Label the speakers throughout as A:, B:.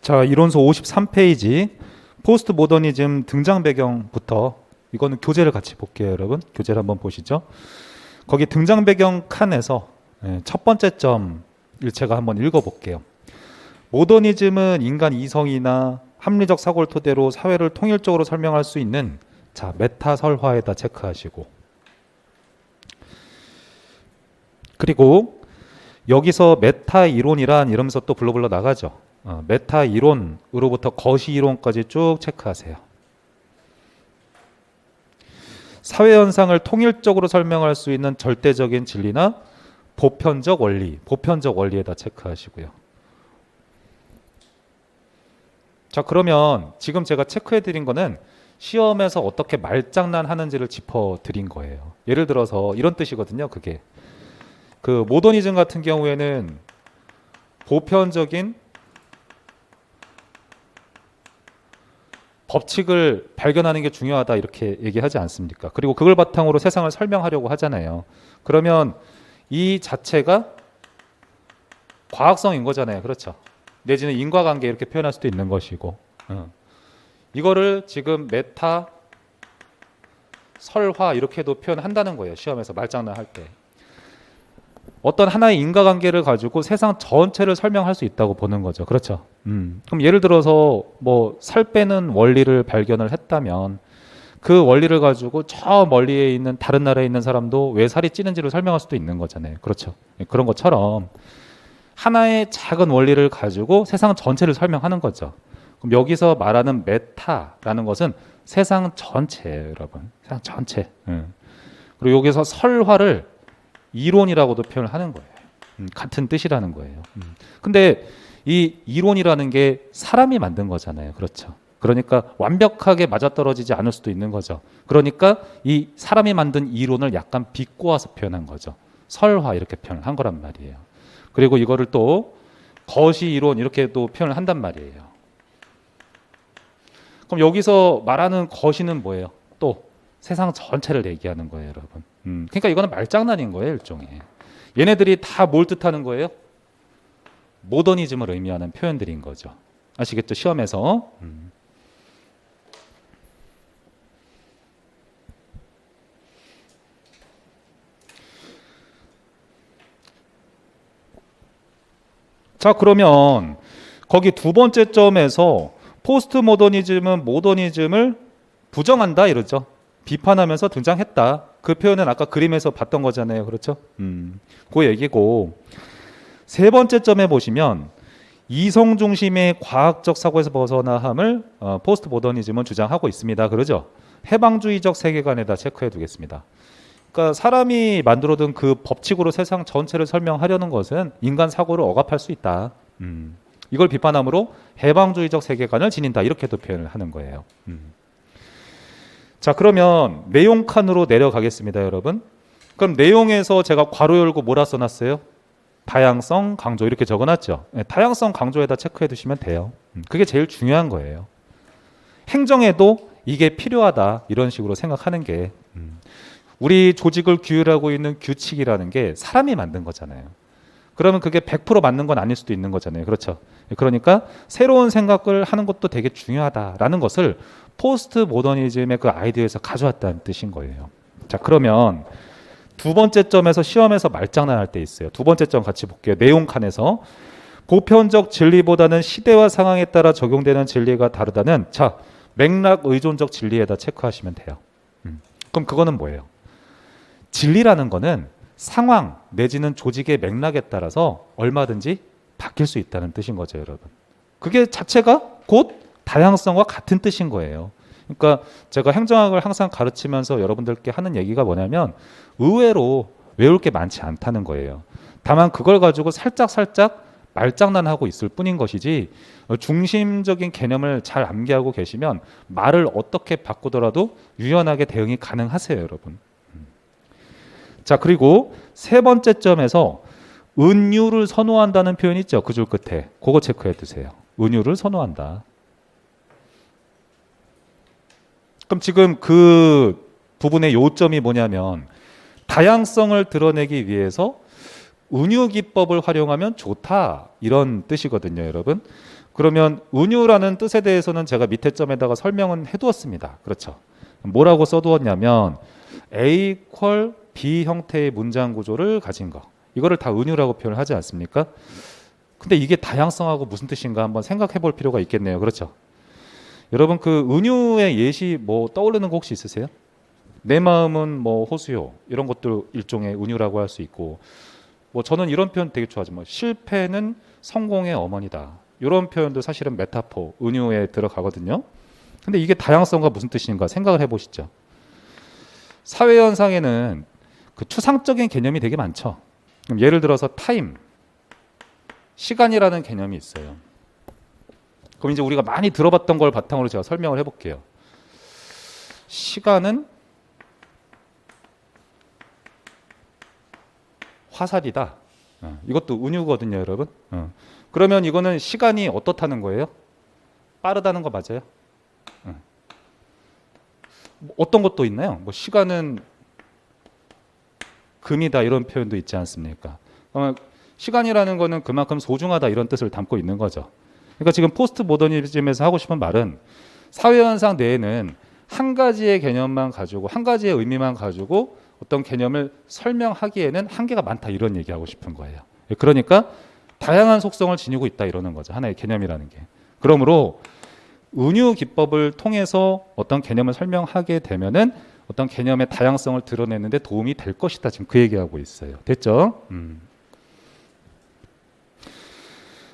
A: 자, 이론서 53페이지 포스트 모더니즘 등장 배경부터 이거는 교재를 같이 볼게요, 여러분. 교재를 한번 보시죠. 거기 등장 배경 칸에서 첫 번째 점을 제가 한번 읽어볼게요. 모더니즘은 인간 이성이나 합리적 사고를 토대로 사회를 통일적으로 설명할 수 있는 자, 메타 설화에다 체크하시고, 그리고 여기서 메타 이론이란 이러면서 또 불러 나가죠. 메타 이론으로부터 거시 이론까지 쭉 체크하세요. 사회 현상을 통일적으로 설명할 수 있는 절대적인 진리나 보편적 원리, 보편적 원리에다 체크하시고요. 자, 그러면 지금 제가 체크해 드린 거는 시험에서 어떻게 말장난 하는지를 짚어 드린 거예요. 예를 들어서 이런 뜻이거든요. 그게 그 모더니즘 같은 경우에는 보편적인 법칙을 발견하는 게 중요하다 이렇게 얘기하지 않습니까? 그리고 그걸 바탕으로 세상을 설명하려고 하잖아요. 그러면 이 자체가 과학성인 거잖아요. 그렇죠? 내지는 인과관계 이렇게 표현할 수도 있는 것이고, 이거를 지금 메타 설화 이렇게도 표현한다는 거예요. 시험에서 말장난 할 때. 어떤 하나의 인과관계를 가지고 세상 전체를 설명할 수 있다고 보는 거죠. 그렇죠? 그럼 예를 들어서 뭐 살 빼는 원리를 발견을 했다면 그 원리를 가지고 저 멀리에 있는 다른 나라에 있는 사람도 왜 살이 찌는지를 설명할 수도 있는 거잖아요. 그렇죠? 그런 것처럼 하나의 작은 원리를 가지고 세상 전체를 설명하는 거죠. 그럼 여기서 말하는 메타라는 것은 세상 전체예요, 여러분. 세상 전체. 그리고 여기서 설화를 이론이라고도 표현을 하는 거예요. 같은 뜻이라는 거예요. 근데 이 이론이라는 게 사람이 만든 거잖아요. 그렇죠. 그러니까 완벽하게 맞아떨어지지 않을 수도 있는 거죠. 그러니까 이 사람이 만든 이론을 약간 비꼬아서 표현한 거죠. 설화 이렇게 표현을 한 거란 말이에요. 그리고 이거를 또 거시 이론 이렇게 또 표현을 한단 말이에요. 그럼 여기서 말하는 거시는 뭐예요? 또 세상 전체를 얘기하는 거예요, 여러분. 그러니까 이거는 말장난인 거예요, 일종의. 얘네들이 다 뭘 뜻하는 거예요? 모더니즘을 의미하는 표현들인 거죠. 아시겠죠? 시험에서. 자, 그러면 거기 두 번째 점에서 포스트 모더니즘은 모더니즘을 부정한다 이러죠. 비판하면서 등장했다. 그 표현은 아까 그림에서 봤던 거잖아요. 그렇죠? 그 얘기고, 세 번째 점에 보시면 이성 중심의 과학적 사고에서 벗어나함을 포스트 모더니즘은 주장하고 있습니다. 그러죠? 해방주의적 세계관에다 체크해 두겠습니다. 그러니까 사람이 만들어둔 그 법칙으로 세상 전체를 설명하려는 것은 인간 사고를 억압할 수 있다. 이걸 비판함으로 해방주의적 세계관을 지닌다. 이렇게도 표현을 하는 거예요. 자, 그러면 내용 칸으로 내려가겠습니다, 여러분. 그럼 내용에서 제가 괄호 열고 뭐라 써놨어요? 다양성 강조 이렇게 적어놨죠. 다양성 강조에다 체크해 두시면 돼요. 그게 제일 중요한 거예요. 행정에도 이게 필요하다 이런 식으로 생각하는 게 우리 조직을 규율하고 있는 규칙이라는 게 사람이 만든 거잖아요. 그러면 그게 100% 맞는 건 아닐 수도 있는 거잖아요. 그렇죠? 그러니까 새로운 생각을 하는 것도 되게 중요하다라는 것을 포스트 모더니즘의 그 아이디어에서 가져왔다는 뜻인 거예요. 자, 그러면 두 번째 점에서 시험에서 말장난할 때 있어요. 두 번째 점 같이 볼게요. 내용 칸에서 보편적 진리보다는 시대와 상황에 따라 적용되는 진리가 다르다는 자, 맥락 의존적 진리에다 체크하시면 돼요. 그럼 그거는 뭐예요? 진리라는 거는 상황 내지는 조직의 맥락에 따라서 얼마든지 바뀔 수 있다는 뜻인 거죠, 여러분. 그게 자체가 곧 다양성과 같은 뜻인 거예요. 그러니까 제가 행정학을 항상 가르치면서 여러분들께 하는 얘기가 뭐냐면 의외로 외울 게 많지 않다는 거예요. 다만 그걸 가지고 살짝 말장난하고 있을 뿐인 것이지 중심적인 개념을 잘 암기하고 계시면 말을 어떻게 바꾸더라도 유연하게 대응이 가능하세요, 여러분. 자, 그리고 세 번째 점에서 은유를 선호한다는 표현이 있죠. 그 줄 끝에. 그거 체크해 두세요. 은유를 선호한다. 그럼 지금 그 부분의 요점이 뭐냐면 다양성을 드러내기 위해서 운유 기법을 활용하면 좋다 이런 뜻이거든요, 여러분. 그러면 운유라는 뜻에 대해서는 제가 밑에 점에다가 설명은 해두었습니다. 그렇죠. 뭐라고 써두었냐면 A 퀄 B 형태의 문장 구조를 가진 거. 이거를 다 운유라고 표현을 하지 않습니까? 근데 이게 다양성하고 무슨 뜻인가 한번 생각해 볼 필요가 있겠네요. 그렇죠. 여러분 그 은유의 예시 뭐 떠오르는 거 혹시 있으세요? 내 마음은 뭐 호수요 이런 것도 일종의 은유라고 할 수 있고 뭐 저는 이런 표현 되게 좋아하죠. 뭐 실패는 성공의 어머니다 이런 표현도 사실은 메타포 은유에 들어가거든요. 근데 이게 다양성과 무슨 뜻인가 생각을 해보시죠. 사회 현상에는 그 추상적인 개념이 되게 많죠. 그럼 예를 들어서 타임 시간이라는 개념이 있어요. 그럼 이제 우리가 많이 들어봤던 걸 바탕으로 제가 설명을 해볼게요. 시간은 화살이다. 이것도 은유거든요, 여러분. 그러면 이거는 시간이 어떻다는 거예요? 빠르다는 거 맞아요? 어떤 것도 있나요? 뭐 시간은 금이다 이런 표현도 있지 않습니까? 시간이라는 거는 그만큼 소중하다 이런 뜻을 담고 있는 거죠. 그러니까 지금 포스트 모더니즘에서 하고 싶은 말은 사회현상 내에는 한 가지의 개념만 가지고 한 가지의 의미만 가지고 어떤 개념을 설명하기에는 한계가 많다 이런 얘기하고 싶은 거예요. 그러니까 다양한 속성을 지니고 있다 이러는 거죠. 하나의 개념이라는 게. 그러므로 은유 기법을 통해서 어떤 개념을 설명하게 되면은 어떤 개념의 다양성을 드러내는데 도움이 될 것이다. 지금 그 얘기하고 있어요. 됐죠?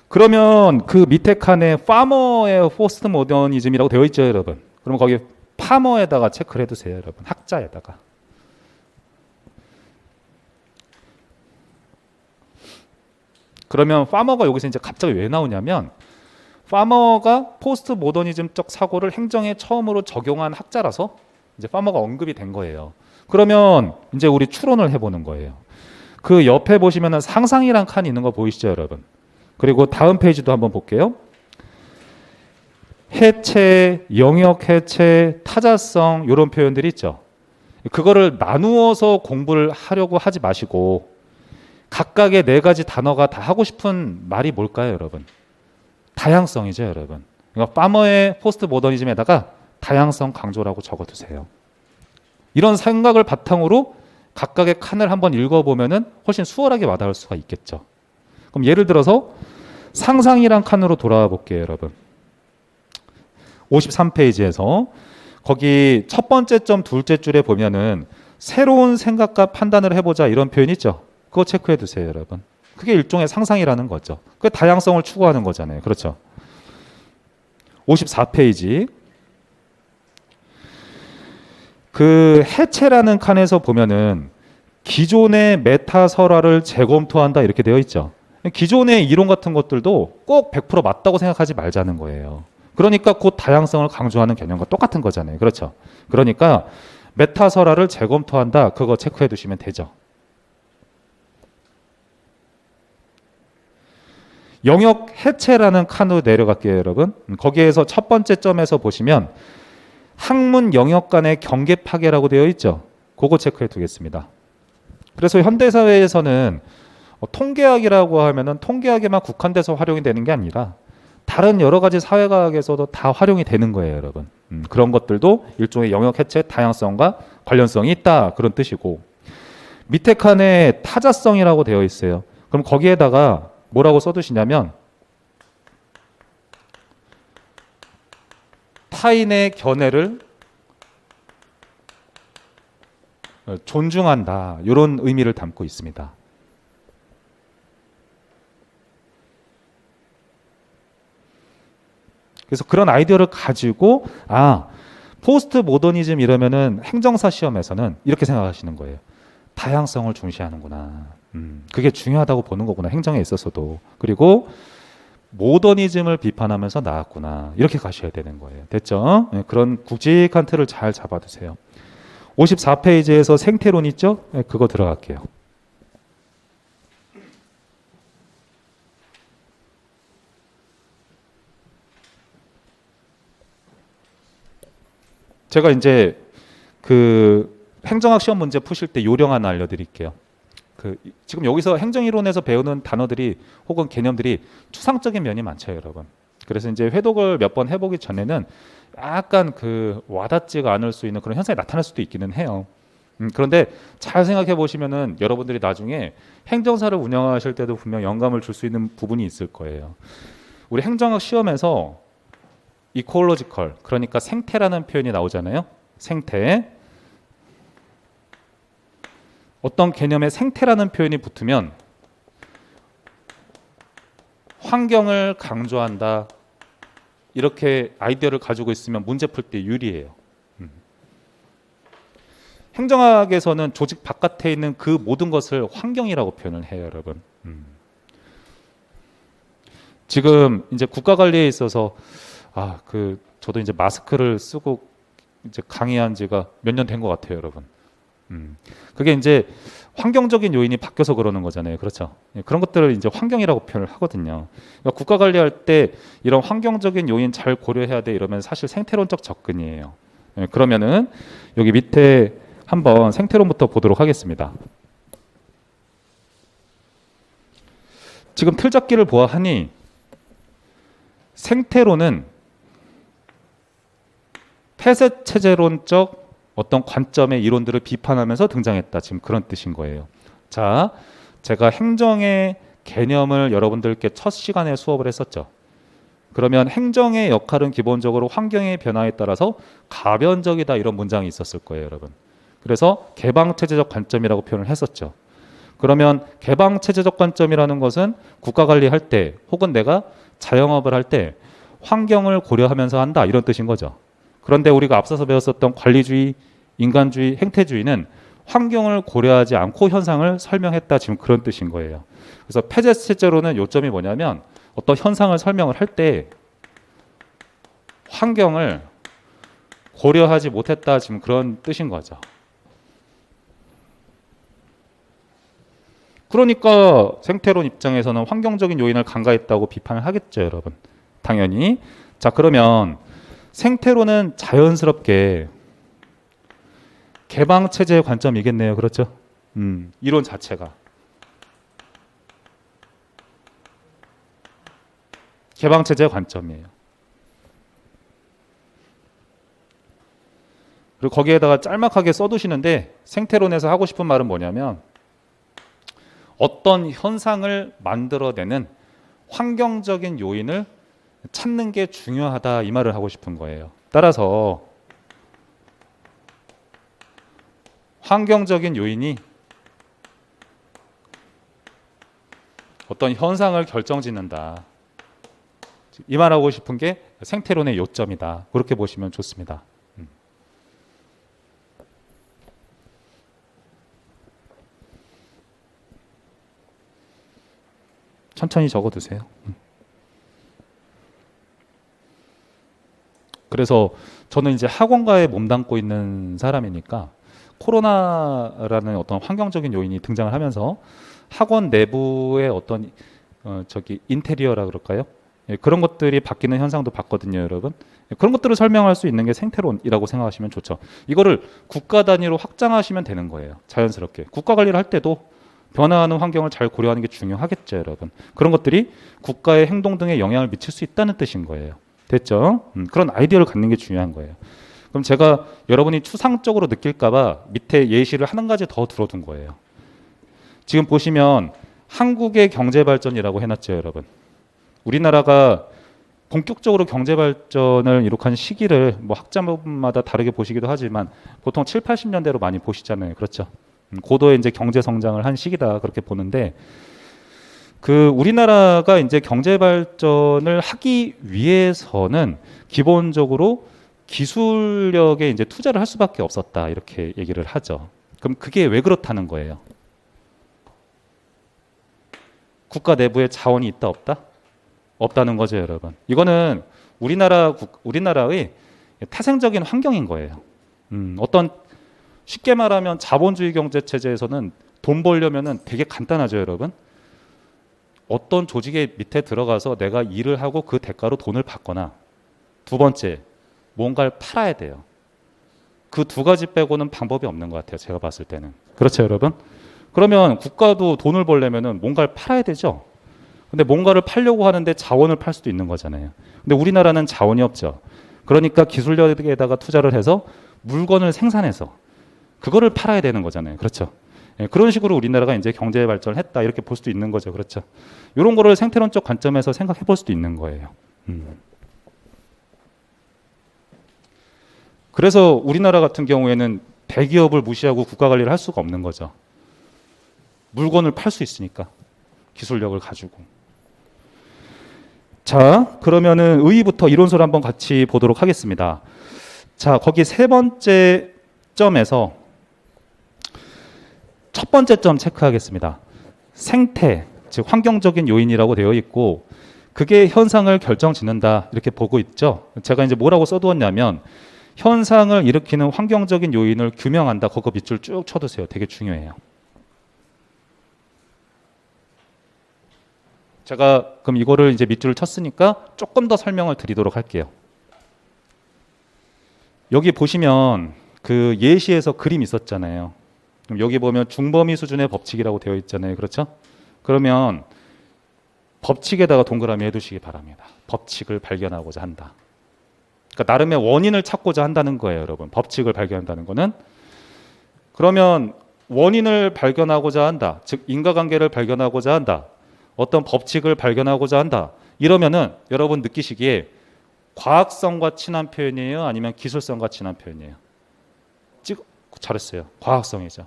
A: 그러면 그 밑에 칸에 파머의 포스트 모더니즘이라고 되어 있죠, 여러분. 그러면 거기 파머에다가 체크를 해두세요, 여러분. 학자에다가. 그러면 파머가 여기서 이제 갑자기 왜 나오냐면 파머가 포스트 모더니즘적 사고를 행정에 처음으로 적용한 학자라서 이제 파머가 언급이 된 거예요. 그러면 이제 우리 추론을 해보는 거예요. 그 옆에 보시면은 상상이란 칸이 있는 거 보이시죠, 여러분? 그리고 다음 페이지도 한번 볼게요. 해체, 영역 해체, 타자성 이런 표현들이 있죠. 그거를 나누어서 공부를 하려고 하지 마시고 각각의 네 가지 단어가 다 하고 싶은 말이 뭘까요, 여러분? 다양성이죠, 여러분. 그러니까 파머의 포스트 모더니즘에다가 다양성 강조라고 적어두세요. 이런 생각을 바탕으로 각각의 칸을 한번 읽어보면은 훨씬 수월하게 와닿을 수가 있겠죠. 그럼 예를 들어서 상상이란 칸으로 돌아와 볼게요, 여러분. 53페이지에서 거기 첫 번째 점 둘째 줄에 보면은 새로운 생각과 판단을 해보자 이런 표현이 있죠. 그거 체크해 두세요, 여러분. 그게 일종의 상상이라는 거죠. 그게 다양성을 추구하는 거잖아요. 그렇죠. 54페이지. 그 해체라는 칸에서 보면은 기존의 메타설화를 재검토한다 이렇게 되어 있죠. 기존의 이론 같은 것들도 꼭 100% 맞다고 생각하지 말자는 거예요. 그러니까 곧 다양성을 강조하는 개념과 똑같은 거잖아요. 그렇죠. 그러니까 메타설화를 재검토한다. 그거 체크해 두시면 되죠. 영역 해체라는 칸으로 내려갈게요, 여러분. 거기에서 첫 번째 점에서 보시면 학문 영역 간의 경계 파괴라고 되어 있죠. 그거 체크해 두겠습니다. 그래서 현대사회에서는 통계학이라고 하면은 통계학에만 국한돼서 활용이 되는 게 아니라 다른 여러 가지 사회과학에서도 다 활용이 되는 거예요, 여러분. 그런 것들도 일종의 영역 해체 다양성과 관련성이 있다 그런 뜻이고 밑에 칸에 타자성이라고 되어 있어요. 그럼 거기에다가 뭐라고 써두시냐면 타인의 견해를 존중한다 이런 의미를 담고 있습니다. 그래서 그런 아이디어를 가지고 포스트 모더니즘 이러면은 행정사 시험에서는 이렇게 생각하시는 거예요. 다양성을 중시하는구나. 그게 중요하다고 보는 거구나. 행정에 있어서도. 그리고 모더니즘을 비판하면서 나왔구나. 이렇게 가셔야 되는 거예요. 됐죠? 네, 그런 굵직한 틀을 잘 잡아두세요. 54페이지에서 생태론 있죠? 네, 그거 들어갈게요. 제가 이제 그 행정학 시험 문제 푸실 때 요령 하나 알려드릴게요. 지금 여기서 행정이론에서 배우는 단어들이 혹은 개념들이 추상적인 면이 많죠, 여러분. 그래서 이제 회독을 몇 번 해보기 전에는 약간 와닿지가 않을 수 있는 그런 현상이 나타날 수도 있기는 해요. 그런데 잘 생각해 보시면은 여러분들이 나중에 행정사를 운영하실 때도 분명 영감을 줄 수 있는 부분이 있을 거예요. 우리 행정학 시험에서 이코로지컬, 그러니까 생태라는 표현이 나오잖아요. 생태. 어떤 개념에 생태라는 표현이 붙으면 환경을 강조한다. 이렇게 아이디어를 가지고 있으면 문제 풀 때 유리해요. 행정학에서는 조직 바깥에 있는 그 모든 것을 환경이라고 표현을 해요, 여러분. 지금 이제 국가 관리에 있어서 저도 이제 마스크를 쓰고 이제 강의한 지가 몇 년 된 것 같아요, 여러분. 그게 이제 환경적인 요인이 바뀌어서 그러는 거잖아요, 그렇죠? 그런 것들을 이제 환경이라고 표현을 하거든요. 그러니까 국가 관리할 때 이런 환경적인 요인 잘 고려해야 돼 이러면 사실 생태론적 접근이에요. 그러면은 여기 밑에 한번 생태론부터 보도록 하겠습니다. 지금 틀잡기를 보아하니 생태론은 폐쇄체제론적 어떤 관점의 이론들을 비판하면서 등장했다. 지금 그런 뜻인 거예요. 자, 제가 행정의 개념을 여러분들께 첫 시간에 수업을 했었죠. 그러면 행정의 역할은 기본적으로 환경의 변화에 따라서 가변적이다 이런 문장이 있었을 거예요, 여러분. 그래서 개방체제적 관점이라고 표현을 했었죠. 그러면 개방체제적 관점이라는 것은 국가 관리할 때 혹은 내가 자영업을 할 때 환경을 고려하면서 한다 이런 뜻인 거죠. 그런데 우리가 앞서서 배웠었던 관리주의, 인간주의, 행태주의는 환경을 고려하지 않고 현상을 설명했다 지금 그런 뜻인 거예요. 그래서 폐쇄체제로는 요점이 뭐냐면 어떤 현상을 설명을 할 때 환경을 고려하지 못했다 지금 그런 뜻인 거죠. 그러니까 생태론 입장에서는 환경적인 요인을 간과했다고 비판을 하겠죠, 여러분. 당연히. 자, 그러면 생태론은 자연스럽게 개방체제의 관점이겠네요, 그렇죠? 이론 자체가 개방체제의 관점이에요. 그리고 거기에다가 짤막하게 써두시는데 생태론에서 하고 싶은 말은 뭐냐면 어떤 현상을 만들어내는 환경적인 요인을 찾는 게 중요하다 이 말을 하고 싶은 거예요. 따라서 환경적인 요인이 어떤 현상을 결정짓는다. 이 말하고 싶은 게 생태론의 요점이다. 그렇게 보시면 좋습니다. 천천히 적어두세요. 그래서 저는 이제 학원가에 몸담고 있는 사람이니까 코로나라는 어떤 환경적인 요인이 등장을 하면서 학원 내부의 어떤 인테리어라 그럴까요? 예, 그런 것들이 바뀌는 현상도 봤거든요, 여러분. 예, 그런 것들을 설명할 수 있는 게 생태론이라고 생각하시면 좋죠. 이거를 국가 단위로 확장하시면 되는 거예요. 자연스럽게. 국가 관리를 할 때도 변화하는 환경을 잘 고려하는 게 중요하겠죠, 여러분. 그런 것들이 국가의 행동 등에 영향을 미칠 수 있다는 뜻인 거예요. 됐죠? 그런 아이디어를 갖는 게 중요한 거예요. 그럼 제가 여러분이 추상적으로 느낄까봐 밑에 예시를 한 가지 더 들어둔 거예요. 지금 보시면 한국의 경제 발전이라고 해놨죠, 여러분. 우리나라가 본격적으로 경제 발전을 이룩한 시기를 뭐 학자마다 다르게 보시기도 하지만 보통 7, 80년대로 많이 보시잖아요. 그렇죠? 고도의 이제 경제 성장을 한 시기다 그렇게 보는데 우리나라가 이제 경제 발전을 하기 위해서는 기본적으로 기술력에 이제 투자를 할 수밖에 없었다 이렇게 얘기를 하죠. 그럼 그게 왜 그렇다는 거예요? 국가 내부에 자원이 있다 없다? 없다는 거죠, 여러분. 이거는 우리나라의 태생적인 환경인 거예요. 어떤 쉽게 말하면 자본주의 경제 체제에서는 돈 벌려면은 되게 간단하죠, 여러분. 어떤 조직의 밑에 들어가서 내가 일을 하고 그 대가로 돈을 받거나 두 번째, 뭔가를 팔아야 돼요. 그 두 가지 빼고는 방법이 없는 것 같아요, 제가 봤을 때는. 그렇죠, 여러분? 그러면 국가도 돈을 벌려면은 뭔가를 팔아야 되죠. 근데 뭔가를 팔려고 하는데 자원을 팔 수도 있는 거잖아요. 근데 우리나라는 자원이 없죠. 그러니까 기술력에다가 투자를 해서 물건을 생산해서 그거를 팔아야 되는 거잖아요. 그렇죠. 예, 그런 식으로 우리나라가 이제 경제 발전을 했다 이렇게 볼 수도 있는 거죠. 그렇죠. 이런 거를 생태론적 관점에서 생각해 볼 수도 있는 거예요. 그래서 우리나라 같은 경우에는 대기업을 무시하고 국가 관리를 할 수가 없는 거죠. 물건을 팔 수 있으니까 기술력을 가지고. 자, 그러면은 의의부터 이론서를 한번 같이 보도록 하겠습니다. 자, 거기 세 번째 점에서 첫 번째 점 체크하겠습니다. 생태, 즉 환경적인 요인이라고 되어 있고 그게 현상을 결정짓는다 이렇게 보고 있죠. 제가 이제 뭐라고 써두었냐면 현상을 일으키는 환경적인 요인을 규명한다. 그거 밑줄 쭉 쳐두세요. 되게 중요해요. 제가 그럼 이거를 이제 밑줄을 쳤으니까 조금 더 설명을 드리도록 할게요. 여기 보시면 그 예시에서 그림 있었잖아요. 그럼 여기 보면 중범위 수준의 법칙이라고 되어 있잖아요. 그렇죠? 그러면 법칙에다가 동그라미 해두시기 바랍니다. 법칙을 발견하고자 한다. 그러니까 나름의 원인을 찾고자 한다는 거예요, 여러분. 법칙을 발견한다는 거는. 그러면 원인을 발견하고자 한다. 즉 인과관계를 발견하고자 한다. 어떤 법칙을 발견하고자 한다. 이러면은 여러분 느끼시기에 과학성과 친한 표현이에요? 아니면 기술성과 친한 표현이에요? 잘했어요. 과학성이죠.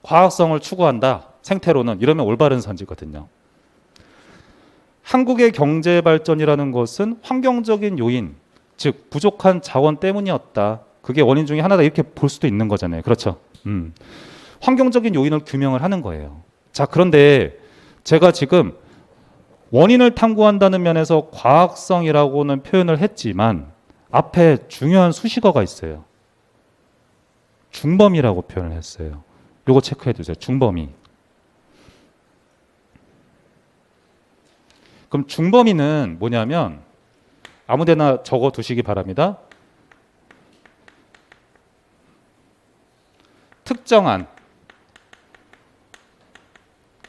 A: 과학성을 추구한다. 생태로는 이러면 올바른 선지거든요. 한국의 경제 발전이라는 것은 환경적인 요인, 즉 부족한 자원 때문이었다. 그게 원인 중에 하나다 이렇게 볼 수도 있는 거잖아요. 그렇죠? 환경적인 요인을 규명을 하는 거예요. 자, 그런데 제가 지금 원인을 탐구한다는 면에서 과학성이라고는 표현을 했지만 앞에 중요한 수식어가 있어요. 중범위라고 표현을 했어요. 요거 체크해 두세요. 중범위. 그럼 중범위는 뭐냐면 아무데나 적어 두시기 바랍니다. 특정한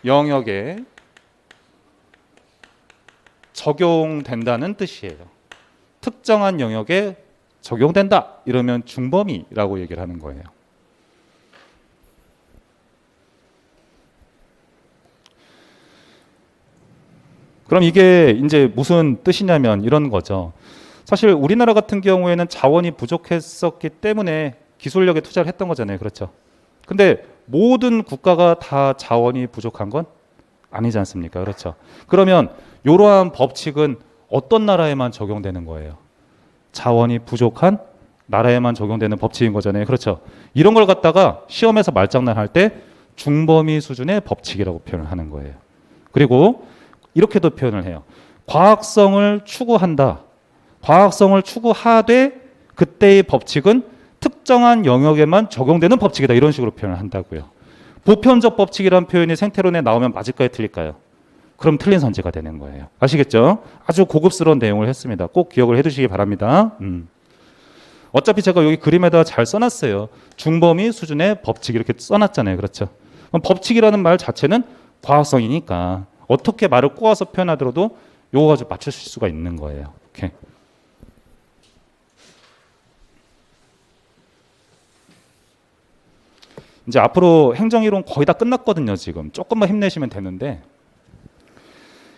A: 영역에 적용된다는 뜻이에요. 특정한 영역에 적용된다. 이러면 중범위라고 얘기를 하는 거예요. 그럼 이게 이제 무슨 뜻이냐면 이런 거죠. 사실 우리나라 같은 경우에는 자원이 부족했었기 때문에 기술력에 투자를 했던 거잖아요. 그렇죠? 근데 모든 국가가 다 자원이 부족한 건 아니지 않습니까? 그렇죠? 그러면 이러한 법칙은 어떤 나라에만 적용되는 거예요? 자원이 부족한 나라에만 적용되는 법칙인 거잖아요. 그렇죠? 이런 걸 갖다가 시험에서 말장난할 때 중범위 수준의 법칙이라고 표현을 하는 거예요. 그리고 이렇게도 표현을 해요. 과학성을 추구한다. 과학성을 추구하되 그때의 법칙은 특정한 영역에만 적용되는 법칙이다. 이런 식으로 표현을 한다고요. 보편적 법칙이라는 표현이 생태론에 나오면 맞을까요? 틀릴까요? 그럼 틀린 선지가 되는 거예요. 아시겠죠? 아주 고급스러운 내용을 했습니다. 꼭 기억을 해두시기 바랍니다. 어차피 제가 여기 그림에다 잘 써놨어요. 중범위 수준의 법칙 이렇게 써놨잖아요. 그렇죠? 그럼 법칙이라는 말 자체는 과학성이니까 어떻게 말을 꼬아서 표현하더라도 요거 가지고 맞추실 수가 있는 거예요. 오케이. 이제 앞으로 행정이론 거의 다 끝났거든요. 지금 조금만 힘내시면 되는데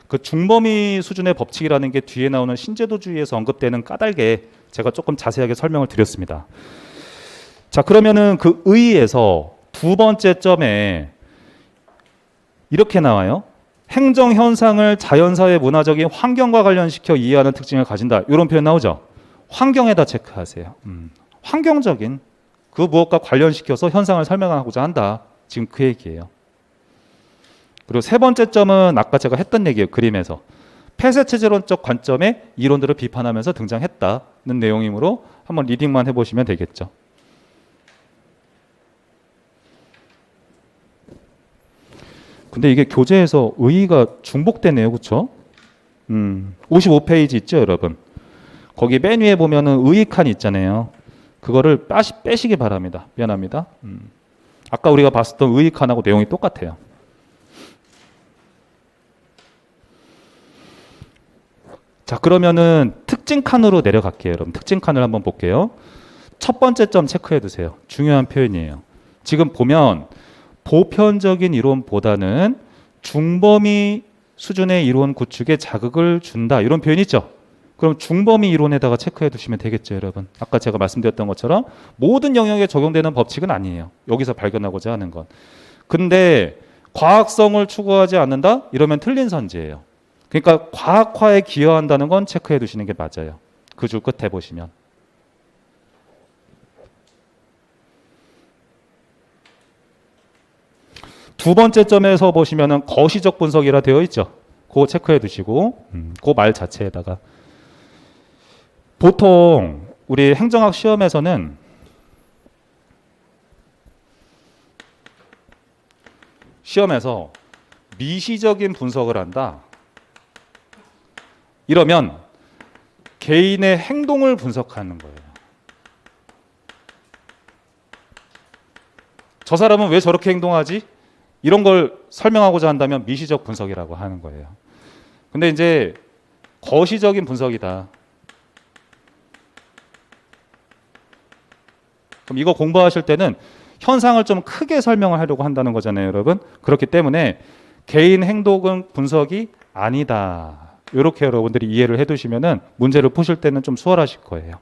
A: 그 중범위 수준의 법칙이라는 게 뒤에 나오는 신제도주의에서 언급되는 까닭에 제가 조금 자세하게 설명을 드렸습니다. 자, 그러면은 그 의의에서 두 번째 점에 이렇게 나와요. 행정 현상을 자연사회 문화적인 환경과 관련시켜 이해하는 특징을 가진다. 이런 표현 나오죠. 환경에다 체크하세요. 환경적인 그 무엇과 관련시켜서 현상을 설명하고자 한다. 지금 그 얘기예요. 그리고 세 번째 점은 아까 제가 했던 얘기예요. 그림에서. 폐쇄체제론적 관점의 이론들을 비판하면서 등장했다는 내용이므로 한번 리딩만 해보시면 되겠죠. 근데 이게 교재에서 의의가 중복되네요. 그렇죠? 55페이지 있죠, 여러분? 거기 맨 위에 보면은 의익칸이 있잖아요. 그거를 빼시기 바랍니다. 미안합니다. 아까 우리가 봤었던 의익칸하고 내용이 똑같아요. 자, 그러면은 특징 칸으로 내려갈게요. 여러분, 특징 칸을 한번 볼게요. 첫 번째 점 체크해 두세요. 중요한 표현이에요. 지금 보면 보편적인 이론보다는 중범위 수준의 이론 구축에 자극을 준다. 이런 표현이 있죠. 그럼 중범위 이론에다가 체크해 두시면 되겠죠, 여러분. 아까 제가 말씀드렸던 것처럼 모든 영역에 적용되는 법칙은 아니에요. 여기서 발견하고자 하는 건. 근데 과학성을 추구하지 않는다? 이러면 틀린 선지예요. 그러니까 과학화에 기여한다는 건 체크해 두시는 게 맞아요. 그 줄 끝에 보시면. 두 번째 점에서 보시면은 거시적 분석이라 되어 있죠. 그거 체크해 두시고, 그 말 자체에다가. 보통 우리 행정학 시험에서는 시험에서 미시적인 분석을 한다. 이러면 개인의 행동을 분석하는 거예요. 저 사람은 왜 저렇게 행동하지? 이런 걸 설명하고자 한다면 미시적 분석이라고 하는 거예요. 근데 이제 거시적인 분석이다. 그럼 이거 공부하실 때는 현상을 좀 크게 설명을 하려고 한다는 거잖아요, 여러분. 그렇기 때문에 개인 행동은 분석이 아니다. 이렇게 여러분들이 이해를 해두시면은 문제를 푸실 때는 좀 수월하실 거예요.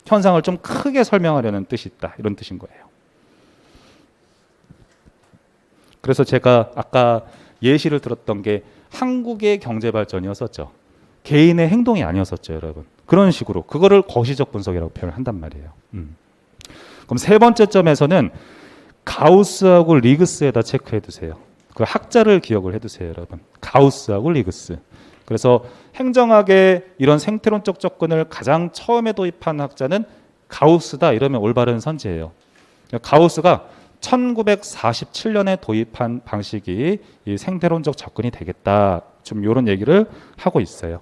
A: 현상을 좀 크게 설명하려는 뜻이 있다. 이런 뜻인 거예요. 그래서 제가 아까 예시를 들었던 게 한국의 경제 발전이었었죠. 개인의 행동이 아니었었죠, 여러분. 그런 식으로 그거를 거시적 분석이라고 표현을 한단 말이에요. 그럼 세 번째 점에서는 가우스하고 리그스에다 체크해 두세요. 그 학자를 기억을 해두세요, 여러분. 가우스하고 리그스. 그래서 행정학의 이런 생태론적 접근을 가장 처음에 도입한 학자는 가우스다. 이러면 올바른 선지예요. 가우스가 1947년에 도입한 방식이 이 생태론적 접근이 되겠다. 좀 이런 얘기를 하고 있어요.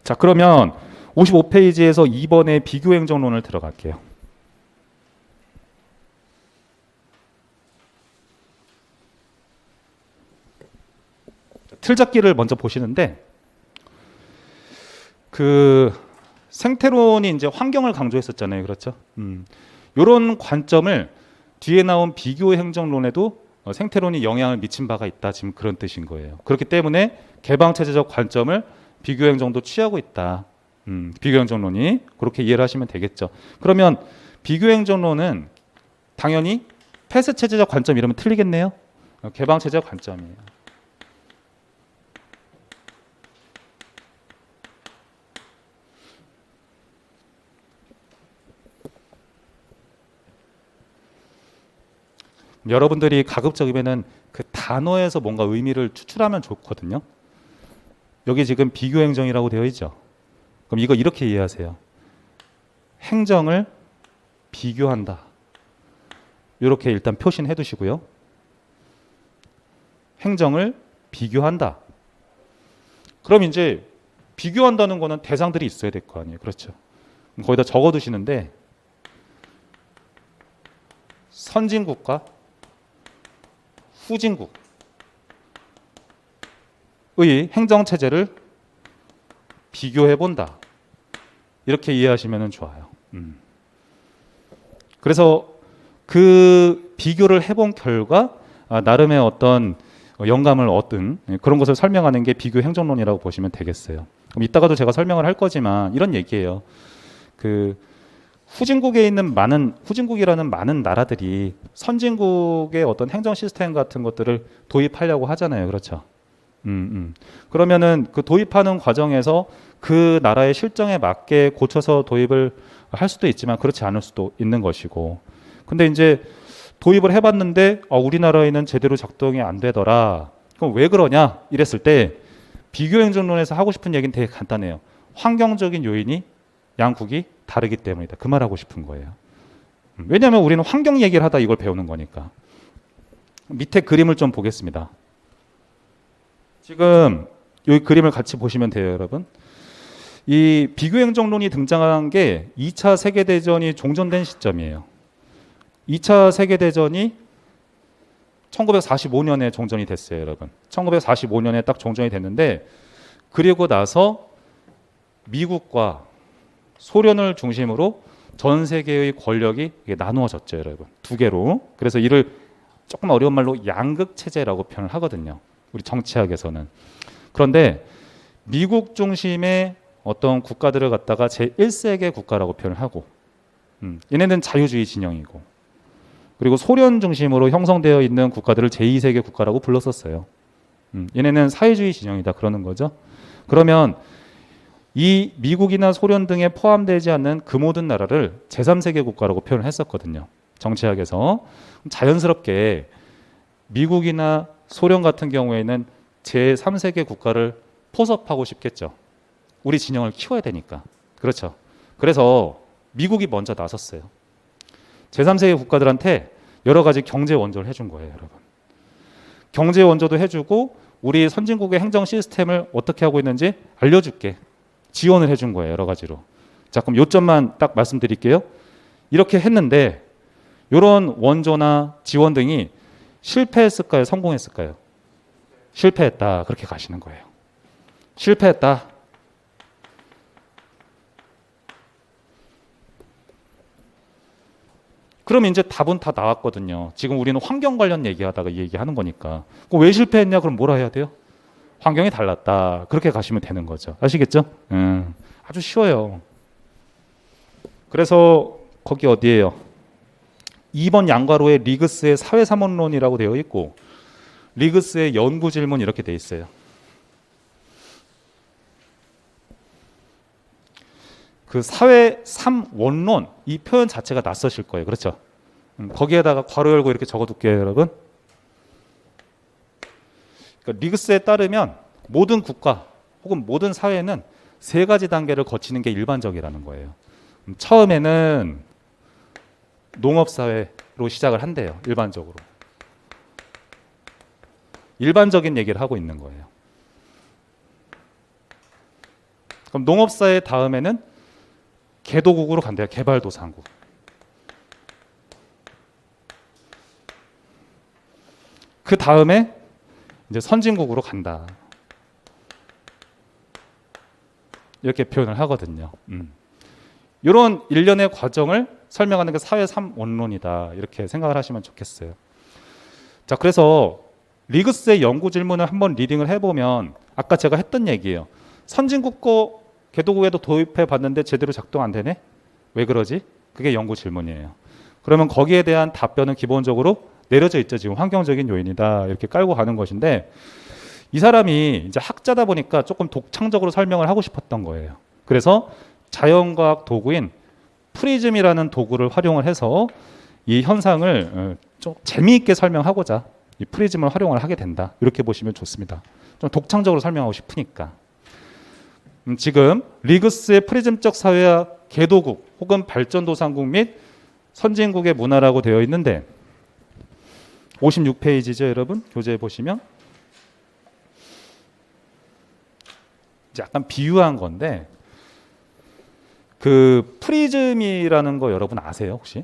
A: 자, 그러면 55페이지에서 2번의 비교행정론을 들어갈게요. 틀잡기를 먼저 보시는데 그 생태론이 이제 환경을 강조했었잖아요. 그렇죠? 이런 관점을 뒤에 나온 비교행정론에도 생태론이 영향을 미친 바가 있다. 지금 그런 뜻인 거예요. 그렇기 때문에 개방체제적 관점을 비교행정도 취하고 있다. 비교행정론이 그렇게 이해를 하시면 되겠죠. 그러면 비교행정론은 당연히 폐쇄체제적 관점 이러면 틀리겠네요. 개방체제적 관점이에요. 여러분들이 가급적이면은 그 단어에서 뭔가 의미를 추출하면 좋거든요. 여기 지금 비교행정이라고 되어 있죠. 그럼 이거 이렇게 이해하세요. 행정을 비교한다. 이렇게 일단 표시해 두시고요. 행정을 비교한다. 그럼 이제 비교한다는 거는 대상들이 있어야 될 거 아니에요. 그렇죠. 거기다 적어 두시는데 선진국과 후진국의 행정체제를 비교해 본다. 이렇게 이해하시면 좋아요. 그래서 그 비교를 해본 결과 나름의 어떤 영감을 얻은 그런 것을 설명하는 게 비교 행정론이라고 보시면 되겠어요. 그럼 이따가도 제가 설명을 할 거지만 이런 얘기예요. 그 후진국에 있는 후진국이라는 많은 나라들이 선진국의 어떤 행정 시스템 같은 것들을 도입하려고 하잖아요. 그렇죠. 그러면은 그 도입하는 과정에서 그 나라의 실정에 맞게 고쳐서 도입을 할 수도 있지만 그렇지 않을 수도 있는 것이고. 근데 이제 도입을 해봤는데 우리나라에는 제대로 작동이 안 되더라. 그럼 왜 그러냐? 이랬을 때 비교행정론에서 하고 싶은 얘기는 되게 간단해요. 환경적인 요인이 양국이 다르기 때문이다. 그 말하고 싶은 거예요. 왜냐하면 우리는 환경 얘기를 하다 이걸 배우는 거니까. 밑에 그림을 좀 보겠습니다. 지금 이 그림을 같이 보시면 돼요, 여러분. 이 비교행정론이 등장한 게 2차 세계대전이 종전된 시점이에요. 2차 세계대전이 1945년에 종전이 됐어요, 여러분. 1945년에 딱 종전이 됐는데, 그리고 나서 미국과 소련을 중심으로 전 세계의 권력이 나누어졌죠, 여러분. 두 개로. 그래서 이를 조금 어려운 말로 양극 체제라고 표현을 하거든요, 우리 정치학에서는. 그런데 미국 중심의 어떤 국가들을 갖다가 제1세계 국가라고 표현을 하고, 얘네는 자유주의 진영이고, 그리고 소련 중심으로 형성되어 있는 국가들을 제2세계 국가라고 불렀었어요. 얘네는 사회주의 진영이다 그러는 거죠. 그러면 이 미국이나 소련 등에 포함되지 않는 그 모든 나라를 제3세계 국가라고 표현을 했었거든요, 정치학에서. 자연스럽게 미국이나 소련 같은 경우에는 제3세계 국가를 포섭하고 싶겠죠. 우리 진영을 키워야 되니까. 그렇죠. 그래서 미국이 먼저 나섰어요. 제3세계 국가들한테 여러 가지 경제 원조를 해준 거예요, 여러분. 경제 원조도 해주고 우리 선진국의 행정 시스템을 어떻게 하고 있는지 알려줄게. 지원을 해준 거예요, 여러 가지로. 자, 그럼 요점만 딱 말씀드릴게요. 이렇게 했는데 이런 원조나 지원 등이 실패했을까요, 성공했을까요? 실패했다, 그렇게 가시는 거예요. 실패했다. 그럼 이제 답은 다 나왔거든요. 지금 우리는 환경 관련 얘기하다가 얘기하는 거니까. 왜 실패했냐? 그럼 뭐라 해야 돼요? 환경이 달랐다. 그렇게 가시면 되는 거죠. 아시겠죠? 아주 쉬워요. 그래서 거기 어디예요? 2번 양괄호에 리그스의 사회삼원론이라고 되어 있고 리그스의 연구 질문 이렇게 돼 있어요. 그 사회삼원론 이 표현 자체가 낯서실 거예요. 그렇죠? 거기에다가 괄호 열고 이렇게 적어둘게요, 여러분. 그러니까 리그스에 따르면 모든 국가 혹은 모든 사회는 세 가지 단계를 거치는 게 일반적이라는 거예요. 처음에는 농업사회로 시작을 한대요, 일반적으로. 일반적인 얘기를 하고 있는 거예요. 그럼 농업사회 다음에는 개도국으로 간대요, 개발도상국. 그 다음에 이제 선진국으로 간다. 이렇게 표현을 하거든요. 이런 일련의 과정을 설명하는 게 사회 3원론이다. 이렇게 생각을 하시면 좋겠어요. 자, 그래서 리그스의 연구 질문을 한번 리딩을 해보면 아까 제가 했던 얘기예요. 선진국 거 개도국에도 도입해 봤는데 제대로 작동 안 되네? 왜 그러지? 그게 연구 질문이에요. 그러면 거기에 대한 답변은 기본적으로 내려져 있죠. 지금 환경적인 요인이다. 이렇게 깔고 가는 것인데 이 사람이 이제 학자다 보니까 조금 독창적으로 설명을 하고 싶었던 거예요. 그래서 자연과학 도구인 프리즘이라는 도구를 활용을 해서 이 현상을 좀 재미있게 설명하고자 이 프리즘을 활용을 하게 된다. 이렇게 보시면 좋습니다. 좀 독창적으로 설명하고 싶으니까. 지금 리그스의 프리즘적 사회와 개도국 혹은 발전도상국 및 선진국의 문화라고 되어 있는데 56페이지죠, 여러분. 교재에 보시면 이제 약간 비유한 건데 그 프리즘이라는 거 여러분 아세요, 혹시?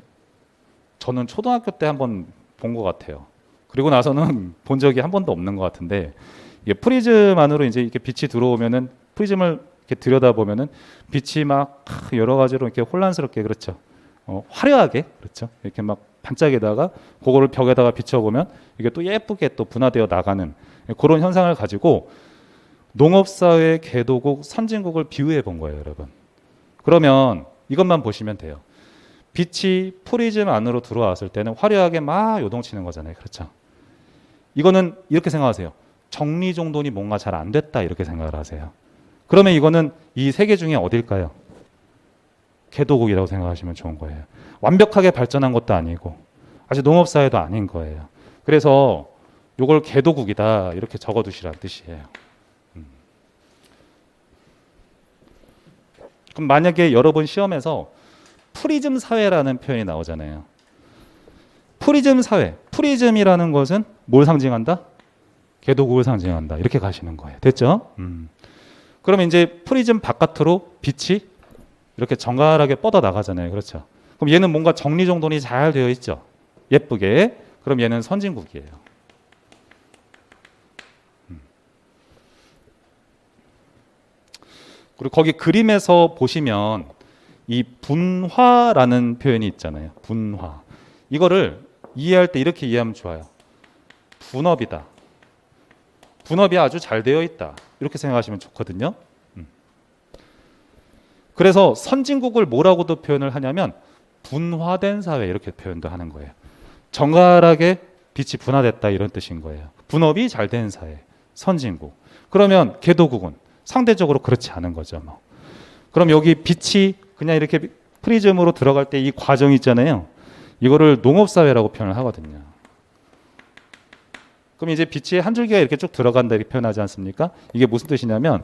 A: 저는 초등학교 때 한번 본 것 같아요. 그리고 나서는 본 적이 한 번도 없는 것 같은데 이게 프리즘 안으로 이제 이렇게 빛이 들어오면은 프리즘을 이렇게 들여다보면은 빛이 막 여러 가지로 이렇게 혼란스럽게 그렇죠. 화려하게 그렇죠. 이렇게 막 반짝에다가 그거를 벽에다가 비춰보면 이게 또 예쁘게 또 분화되어 나가는 그런 현상을 가지고 농업사회, 개도국, 선진국을 비유해 본 거예요, 여러분. 그러면 이것만 보시면 돼요. 빛이 프리즘 안으로 들어왔을 때는 화려하게 막 요동치는 거잖아요. 그렇죠? 이거는 이렇게 생각하세요. 정리정돈이 뭔가 잘 안 됐다 이렇게 생각을 하세요. 그러면 이거는 이 세 개 중에 어딜까요? 개도국이라고 생각하시면 좋은 거예요. 완벽하게 발전한 것도 아니고 아직 농업사회도 아닌 거예요. 그래서 이걸 개도국이다 이렇게 적어두시라는 뜻이에요. 그럼 만약에 여러분 시험에서 프리즘 사회라는 표현이 나오잖아요. 프리즘 사회. 프리즘이라는 것은 뭘 상징한다? 개도국을 상징한다. 이렇게 가시는 거예요. 됐죠? 그러면 이제 프리즘 바깥으로 빛이 이렇게 정갈하게 뻗어 나가잖아요. 그렇죠? 그럼 얘는 뭔가 정리정돈이 잘 되어 있죠. 예쁘게. 그럼 얘는 선진국이에요. 그리고 거기 그림에서 보시면 이 분화라는 표현이 있잖아요. 분화. 이거를 이해할 때 이렇게 이해하면 좋아요. 분업이다. 분업이 아주 잘 되어 있다. 이렇게 생각하시면 좋거든요. 그래서 선진국을 뭐라고도 표현을 하냐면 분화된 사회 이렇게 표현도 하는 거예요. 정갈하게 빛이 분화됐다 이런 뜻인 거예요. 분업이 잘 된 사회, 선진국. 그러면 개도국은 상대적으로 그렇지 않은 거죠. 뭐. 그럼 여기 빛이 그냥 이렇게 프리즘으로 들어갈 때 이 과정 있잖아요. 이거를 농업사회라고 표현을 하거든요. 그럼 이제 빛이 한 줄기가 이렇게 쭉 들어간다 이렇게 표현하지 않습니까? 이게 무슨 뜻이냐면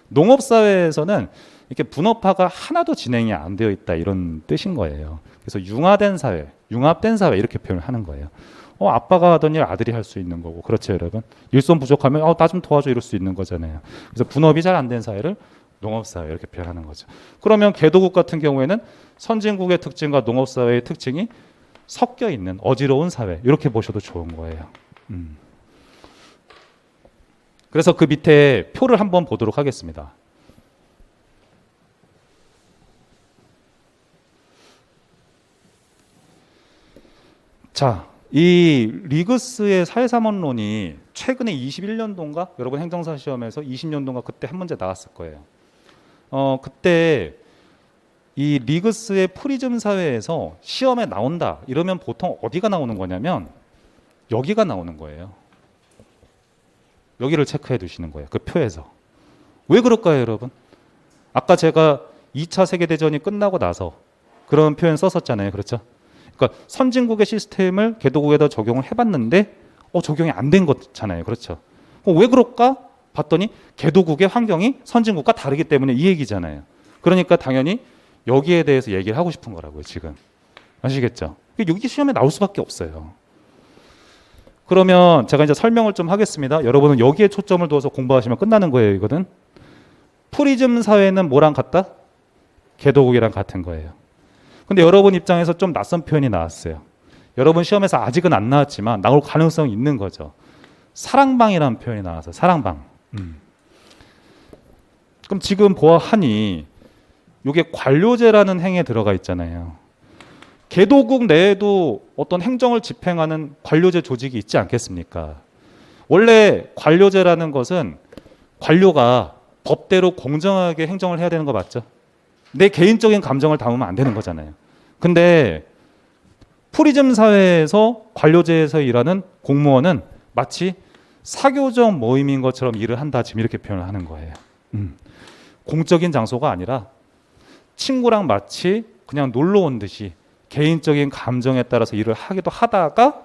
A: 농업사회에서는 이렇게 분업화가 하나도 진행이 안 되어 있다 이런 뜻인 거예요. 그래서 융화된 사회, 융합된 사회 이렇게 표현을 하는 거예요. 아빠가 하던 일 아들이 할 수 있는 거고 그렇죠 여러분. 일손 부족하면 나 좀 도와줘 이럴 수 있는 거잖아요. 그래서 분업이 잘 안 된 사회를 농업사회 이렇게 표현하는 거죠. 그러면 개도국 같은 경우에는 선진국의 특징과 농업사회의 특징이 섞여 있는 어지러운 사회 이렇게 보셔도 좋은 거예요. 그래서 그 밑에 표를 한번 보도록 하겠습니다. 자, 이 리그스의 사회사문론이 최근에 21년도인가 여러분 행정사 시험에서 20년도인가 그때 한 문제 나왔을 거예요. 그때 이 리그스의 프리즘 사회에서 시험에 나온다 이러면 보통 어디가 나오는 거냐면 여기가 나오는 거예요. 여기를 체크해 두시는 거예요. 그 표에서. 왜 그럴까요, 여러분? 아까 제가 2차 세계대전이 끝나고 나서 그런 표현 썼었잖아요. 그렇죠? 그러니까 선진국의 시스템을 개도국에다 적용을 해봤는데 적용이 안 된 거잖아요. 그렇죠? 왜 그럴까? 봤더니 개도국의 환경이 선진국과 다르기 때문에 이 얘기잖아요. 그러니까 당연히 여기에 대해서 얘기를 하고 싶은 거라고요. 지금. 아시겠죠? 여기 시험에 나올 수밖에 없어요. 그러면 제가 이제 설명을 좀 하겠습니다. 여러분은 여기에 초점을 두어서 공부하시면 끝나는 거예요. 이거는. 프리즘 사회는 뭐랑 같다? 개도국이랑 같은 거예요. 근데 여러분 입장에서 좀 낯선 표현이 나왔어요. 여러분 시험에서 아직은 안 나왔지만 나올 가능성이 있는 거죠. 사랑방이라는 표현이 나와서 사랑방. 그럼 지금 보아하니 이게 관료제라는 행에 들어가 있잖아요. 개도국 내에도 어떤 행정을 집행하는 관료제 조직이 있지 않겠습니까? 원래 관료제라는 것은 관료가 법대로 공정하게 행정을 해야 되는 거 맞죠? 내 개인적인 감정을 담으면 안 되는 거잖아요. 근데 프리즘 사회에서 관료제에서 일하는 공무원은 마치 사교적 모임인 것처럼 일을 한다 지금 이렇게 표현을 하는 거예요. 공적인 장소가 아니라 친구랑 마치 그냥 놀러 온 듯이 개인적인 감정에 따라서 일을 하기도 하다가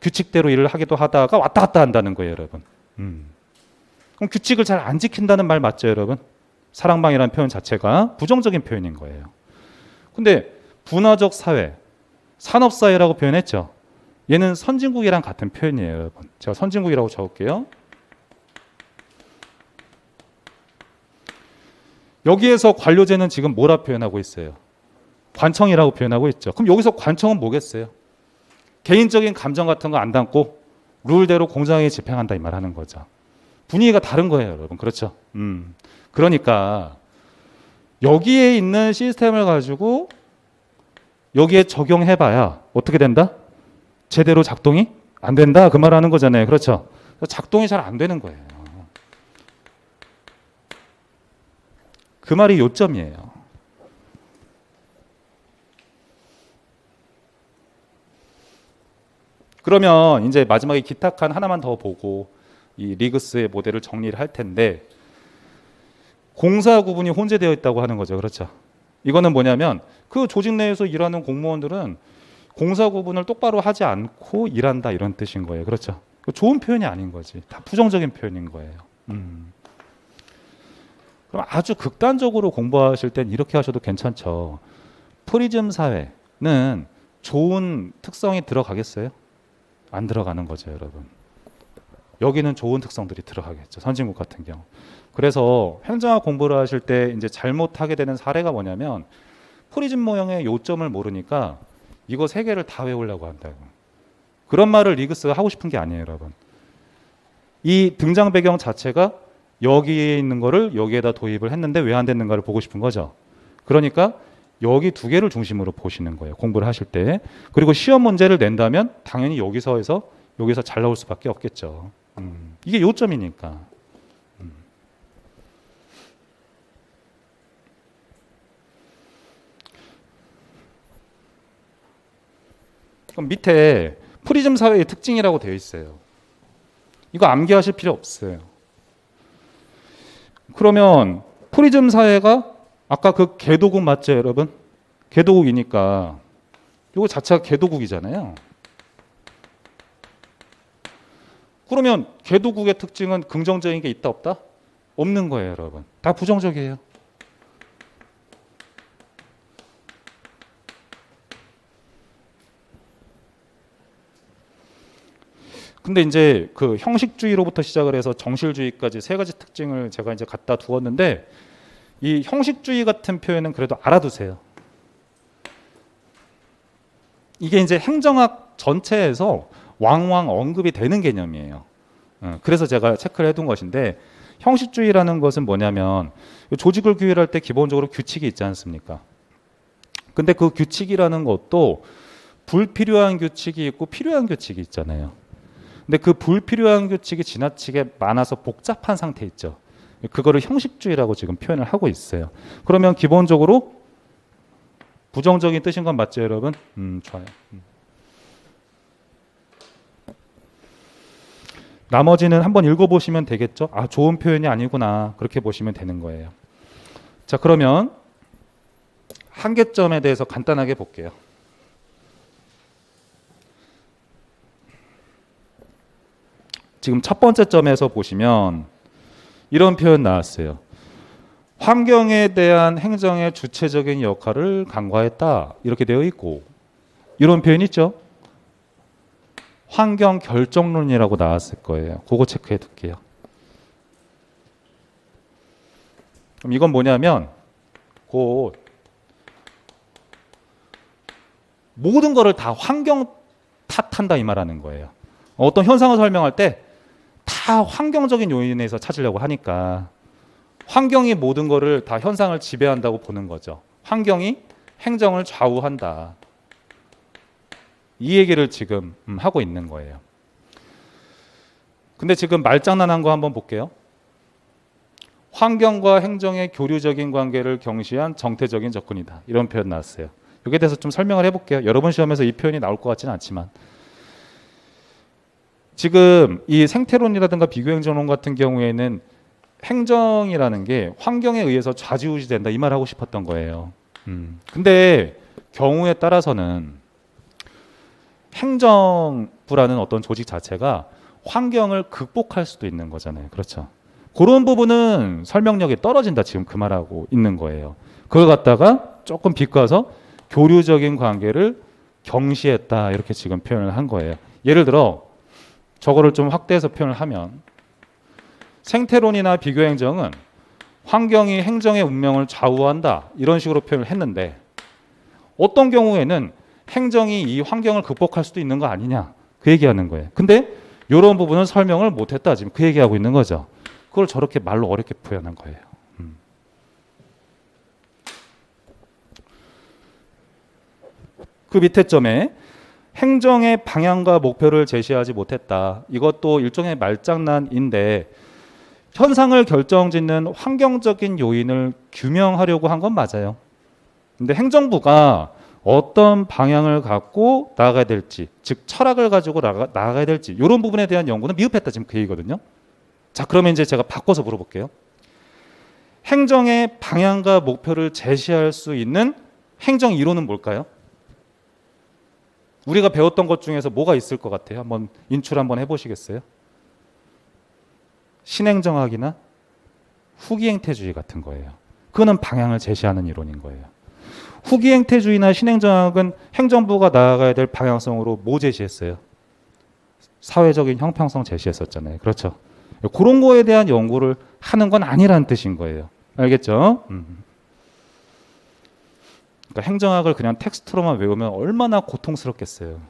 A: 규칙대로 일을 하기도 하다가 왔다 갔다 한다는 거예요, 여러분. 그럼 규칙을 잘 안 지킨다는 말 맞죠, 여러분? 사랑방이라는 표현 자체가 부정적인 표현인 거예요. 근데 분화적 사회, 산업사회라고 표현했죠. 얘는 선진국이랑 같은 표현이에요, 여러분. 제가 선진국이라고 적을게요. 여기에서 관료제는 지금 뭐라 표현하고 있어요? 관청이라고 표현하고 있죠. 그럼 여기서 관청은 뭐겠어요? 개인적인 감정 같은 거 안 담고 룰대로 공정하게 집행한다 이 말 하는 거죠. 분위기가 다른 거예요, 여러분. 그렇죠? 그러니까 여기에 있는 시스템을 가지고 여기에 적용해봐야 어떻게 된다? 제대로 작동이 안 된다 그 말 하는 거잖아요. 그렇죠? 작동이 잘 안 되는 거예요. 그 말이 요점이에요. 그러면 이제 마지막에 기타 칸 하나만 더 보고 이 리그스의 모델을 정리를 할 텐데 공사 구분이 혼재되어 있다고 하는 거죠. 그렇죠? 이거는 뭐냐면 그 조직 내에서 일하는 공무원들은 공사 구분을 똑바로 하지 않고 일한다 이런 뜻인 거예요. 그렇죠? 좋은 표현이 아닌 거지. 다 부정적인 표현인 거예요. 그럼 아주 극단적으로 공부하실 땐 이렇게 하셔도 괜찮죠. 프리즘 사회는 좋은 특성이 들어가겠어요? 안 들어가는 거죠, 여러분. 여기는 좋은 특성들이 들어가겠죠. 선진국 같은 경우. 그래서 행정학 공부를 하실 때 이제 잘못하게 되는 사례가 뭐냐면 프리즘 모형의 요점을 모르니까 이거 세 개를 다 외우려고 한다고. 그런 말을 리그스가 하고 싶은 게 아니에요, 여러분. 이 등장 배경 자체가 여기에 있는 거를 여기에다 도입을 했는데 왜 안 됐는가를 보고 싶은 거죠. 그러니까 여기 두 개를 중심으로 보시는 거예요, 공부를 하실 때. 그리고 시험 문제를 낸다면 당연히 여기서 잘 나올 수밖에 없겠죠. 이게 요점이니까. 그럼 밑에 프리즘 사회의 특징이라고 되어 있어요. 이거 암기하실 필요 없어요. 그러면 프리즘 사회가 아까 그 개도국 맞죠, 여러분? 개도국이니까 이거 자체가 개도국이잖아요. 그러면 개도국의 특징은 긍정적인 게 있다 없다? 없는 거예요, 여러분. 다 부정적이에요. 근데 이제 그 형식주의로부터 시작을 해서 정실주의까지 세 가지 특징을 제가 이제 갖다 두었는데 이 형식주의 같은 표현은 그래도 알아두세요. 이게 이제 행정학 전체에서 왕왕 언급이 되는 개념이에요. 그래서 제가 체크를 해둔 것인데 형식주의라는 것은 뭐냐면 조직을 규율할 때 기본적으로 규칙이 있지 않습니까? 근데 그 규칙이라는 것도 불필요한 규칙이 있고 필요한 규칙이 있잖아요. 근데 그 불필요한 규칙이 지나치게 많아서 복잡한 상태 있죠. 그거를 형식주의라고 지금 표현을 하고 있어요. 그러면 기본적으로 부정적인 뜻인 건 맞죠, 여러분? 좋아요. 나머지는 한번 읽어보시면 되겠죠? 아, 좋은 표현이 아니구나. 그렇게 보시면 되는 거예요. 자, 그러면 한계점에 대해서 간단하게 볼게요. 지금 첫 번째 점에서 보시면 이런 표현 나왔어요. 환경에 대한 행정의 주체적인 역할을 간과했다. 이렇게 되어 있고 이런 표현 있죠? 환경 결정론이라고 나왔을 거예요. 그거 체크해 둘게요. 그럼 이건 뭐냐면 곧 모든 거를 다 환경 탓한다 이 말하는 거예요. 어떤 현상을 설명할 때 다 환경적인 요인에서 찾으려고 하니까 환경이 모든 거를 다 현상을 지배한다고 보는 거죠. 환경이 행정을 좌우한다. 이 얘기를 지금 하고 있는 거예요. 근데 지금 말장난한 거 한번 볼게요. 환경과 행정의 교류적인 관계를 경시한 정태적인 접근이다. 이런 표현 나왔어요. 여기에 대해서 좀 설명을 해볼게요. 여러분 시험에서 이 표현이 나올 것 같지는 않지만 지금 이 생태론이라든가 비교행정론 같은 경우에는 행정이라는 게 환경에 의해서 좌지우지된다 이 말 하고 싶었던 거예요. 근데 경우에 따라서는 행정부라는 어떤 조직 자체가 환경을 극복할 수도 있는 거잖아요. 그렇죠. 그런 부분은 설명력이 떨어진다 지금 그 말하고 있는 거예요. 그걸 갖다가 조금 비꼬아서 교류적인 관계를 경시했다 이렇게 지금 표현을 한 거예요. 예를 들어 저거를 좀 확대해서 표현을 하면 생태론이나 비교행정은 환경이 행정의 운명을 좌우한다 이런 식으로 표현을 했는데 어떤 경우에는 행정이 이 환경을 극복할 수도 있는 거 아니냐 그 얘기하는 거예요. 근데 이런 부분은 설명을 못했다 지금 그 얘기하고 있는 거죠. 그걸 저렇게 말로 어렵게 표현한 거예요. 그 밑에 점에 행정의 방향과 목표를 제시하지 못했다. 이것도 일종의 말장난인데 현상을 결정짓는 환경적인 요인을 규명하려고 한 건 맞아요. 근데 행정부가 어떤 방향을 갖고 나아가야 될지, 즉 철학을 가지고 나아가야 될지 이런 부분에 대한 연구는 미흡했다 지금 그 얘기거든요. 자, 그러면 이제 제가 바꿔서 물어볼게요. 행정의 방향과 목표를 제시할 수 있는 행정 이론은 뭘까요? 우리가 배웠던 것 중에서 뭐가 있을 것 같아요? 한번 인출 한번 해보시겠어요? 신행정학이나 후기행태주의 같은 거예요. 그거는 방향을 제시하는 이론인 거예요. 후기 행태주의나 신행정학은 행정부가 나아가야 될 방향성으로 뭐 제시했어요? 사회적인 형평성 제시했었잖아요. 그렇죠. 그런 거에 대한 연구를 하는 건 아니라는 뜻인 거예요. 알겠죠? 그러니까 행정학을 그냥 텍스트로만 외우면 얼마나 고통스럽겠어요.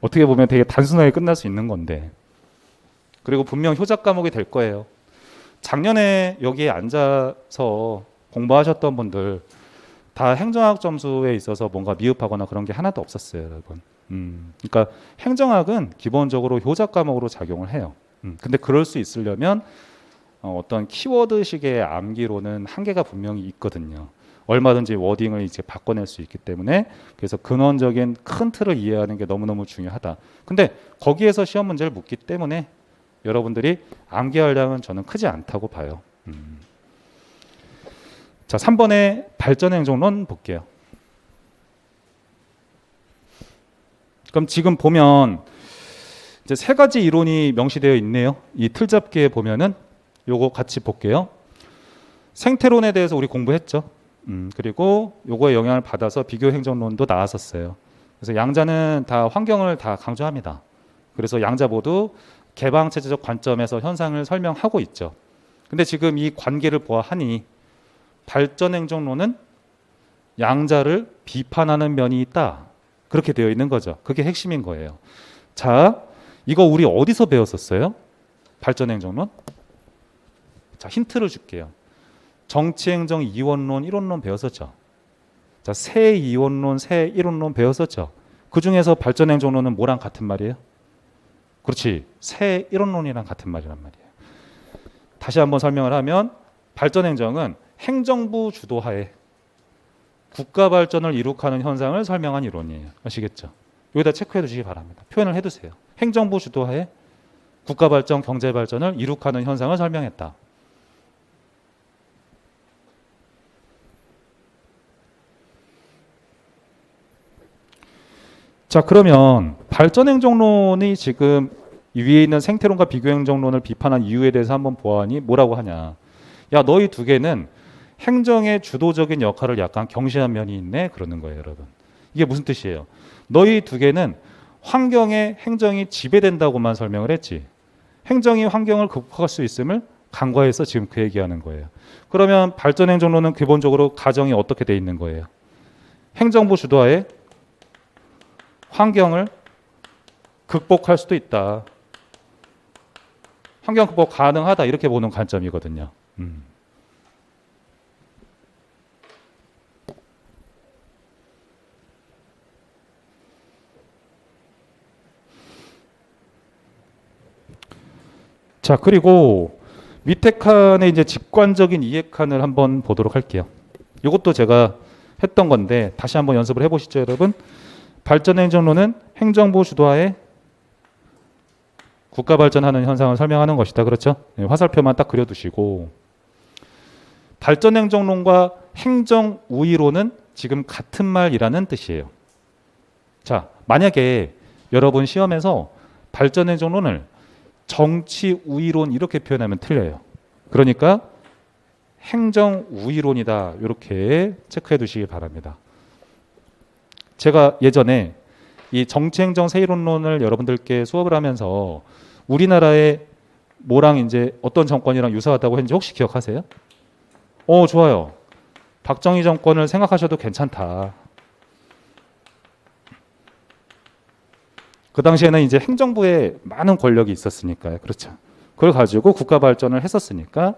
A: 어떻게 보면 되게 단순하게 끝날 수 있는 건데. 그리고 분명 효작 과목이 될 거예요. 작년에 여기에 앉아서 공부하셨던 분들 다 행정학 점수에 있어서 뭔가 미흡하거나 그런 게 하나도 없었어요, 여러분. 그러니까 행정학은 기본적으로 효작 과목으로 작용을 해요. 근데 그럴 수 있으려면 어떤 키워드식의 암기로는 한계가 분명히 있거든요. 얼마든지 워딩을 이제 바꿔낼 수 있기 때문에 그래서 근원적인 큰 틀을 이해하는 게 너무너무 중요하다. 근데 거기에서 시험 문제를 묻기 때문에 여러분들이 암기할 양은 저는 크지 않다고 봐요. 자, 3번의 발전행정론 볼게요. 그럼 지금 보면 이제 세 가지 이론이 명시되어 있네요. 이 틀잡기에 보면은 요거 같이 볼게요. 생태론에 대해서 우리 공부했죠. 그리고 요거에 영향을 받아서 비교행정론도 나왔었어요. 그래서 양자는 다 환경을 다 강조합니다. 그래서 양자 모두 개방체제적 관점에서 현상을 설명하고 있죠. 근데 지금 이 관계를 보아하니 발전행정론은 양자를 비판하는 면이 있다. 그렇게 되어 있는 거죠. 그게 핵심인 거예요. 자, 이거 우리 어디서 배웠었어요? 발전행정론? 자, 힌트를 줄게요. 정치행정 이원론, 이론론 배웠었죠. 자, 새 이원론, 새 이론론 배웠었죠. 그 중에서 발전행정론은 뭐랑 같은 말이에요? 그렇지, 새 이론론이랑 같은 말이란 말이에요. 다시 한번 설명을 하면 발전행정은 행정부 주도하에 국가 발전을 이룩하는 현상을 설명한 이론이에요. 아시겠죠? 여기다 체크해 두시기 바랍니다. 표현을 해두세요. 행정부 주도하에 국가 발전, 경제 발전을 이룩하는 현상을 설명했다. 자, 그러면 발전행정론이 지금 위에 있는 생태론과 비교행정론을 비판한 이유에 대해서 한번 보아하니 뭐라고 하냐. 야, 너희 두 개는 행정의 주도적인 역할을 약간 경시한 면이 있네. 그러는 거예요, 여러분. 이게 무슨 뜻이에요? 너희 두 개는 환경에 행정이 지배된다고만 설명을 했지. 행정이 환경을 극복할 수 있음을 간과해서 지금 그 얘기하는 거예요. 그러면 발전행정론은 기본적으로 가정이 어떻게 돼 있는 거예요? 행정부 주도하에 환경을 극복할 수도 있다. 환경 극복 가능하다. 이렇게 보는 관점이거든요. 자, 그리고 밑에 칸에 이제 직관적인 이해 칸을 한번 보도록 할게요. 이것도 제가 했던 건데 다시 한번 연습을 해보시죠, 여러분. 발전행정론은 행정부 주도하에 국가 발전하는 현상을 설명하는 것이다. 그렇죠? 네, 화살표만 딱 그려두시고, 발전행정론과 행정우위론은 지금 같은 말이라는 뜻이에요. 자, 만약에 여러분 시험에서 발전행정론을 정치우위론 이렇게 표현하면 틀려요. 그러니까 행정우위론이다. 이렇게 체크해 두시기 바랍니다. 제가 예전에 이 정치행정 세이론론을 여러분들께 수업을 하면서 우리나라의 뭐랑 이제 어떤 정권이랑 유사하다고 했는지 혹시 기억하세요? 좋아요. 박정희 정권을 생각하셔도 괜찮다. 그 당시에는 이제 행정부에 많은 권력이 있었으니까요. 그렇죠. 그걸 가지고 국가 발전을 했었으니까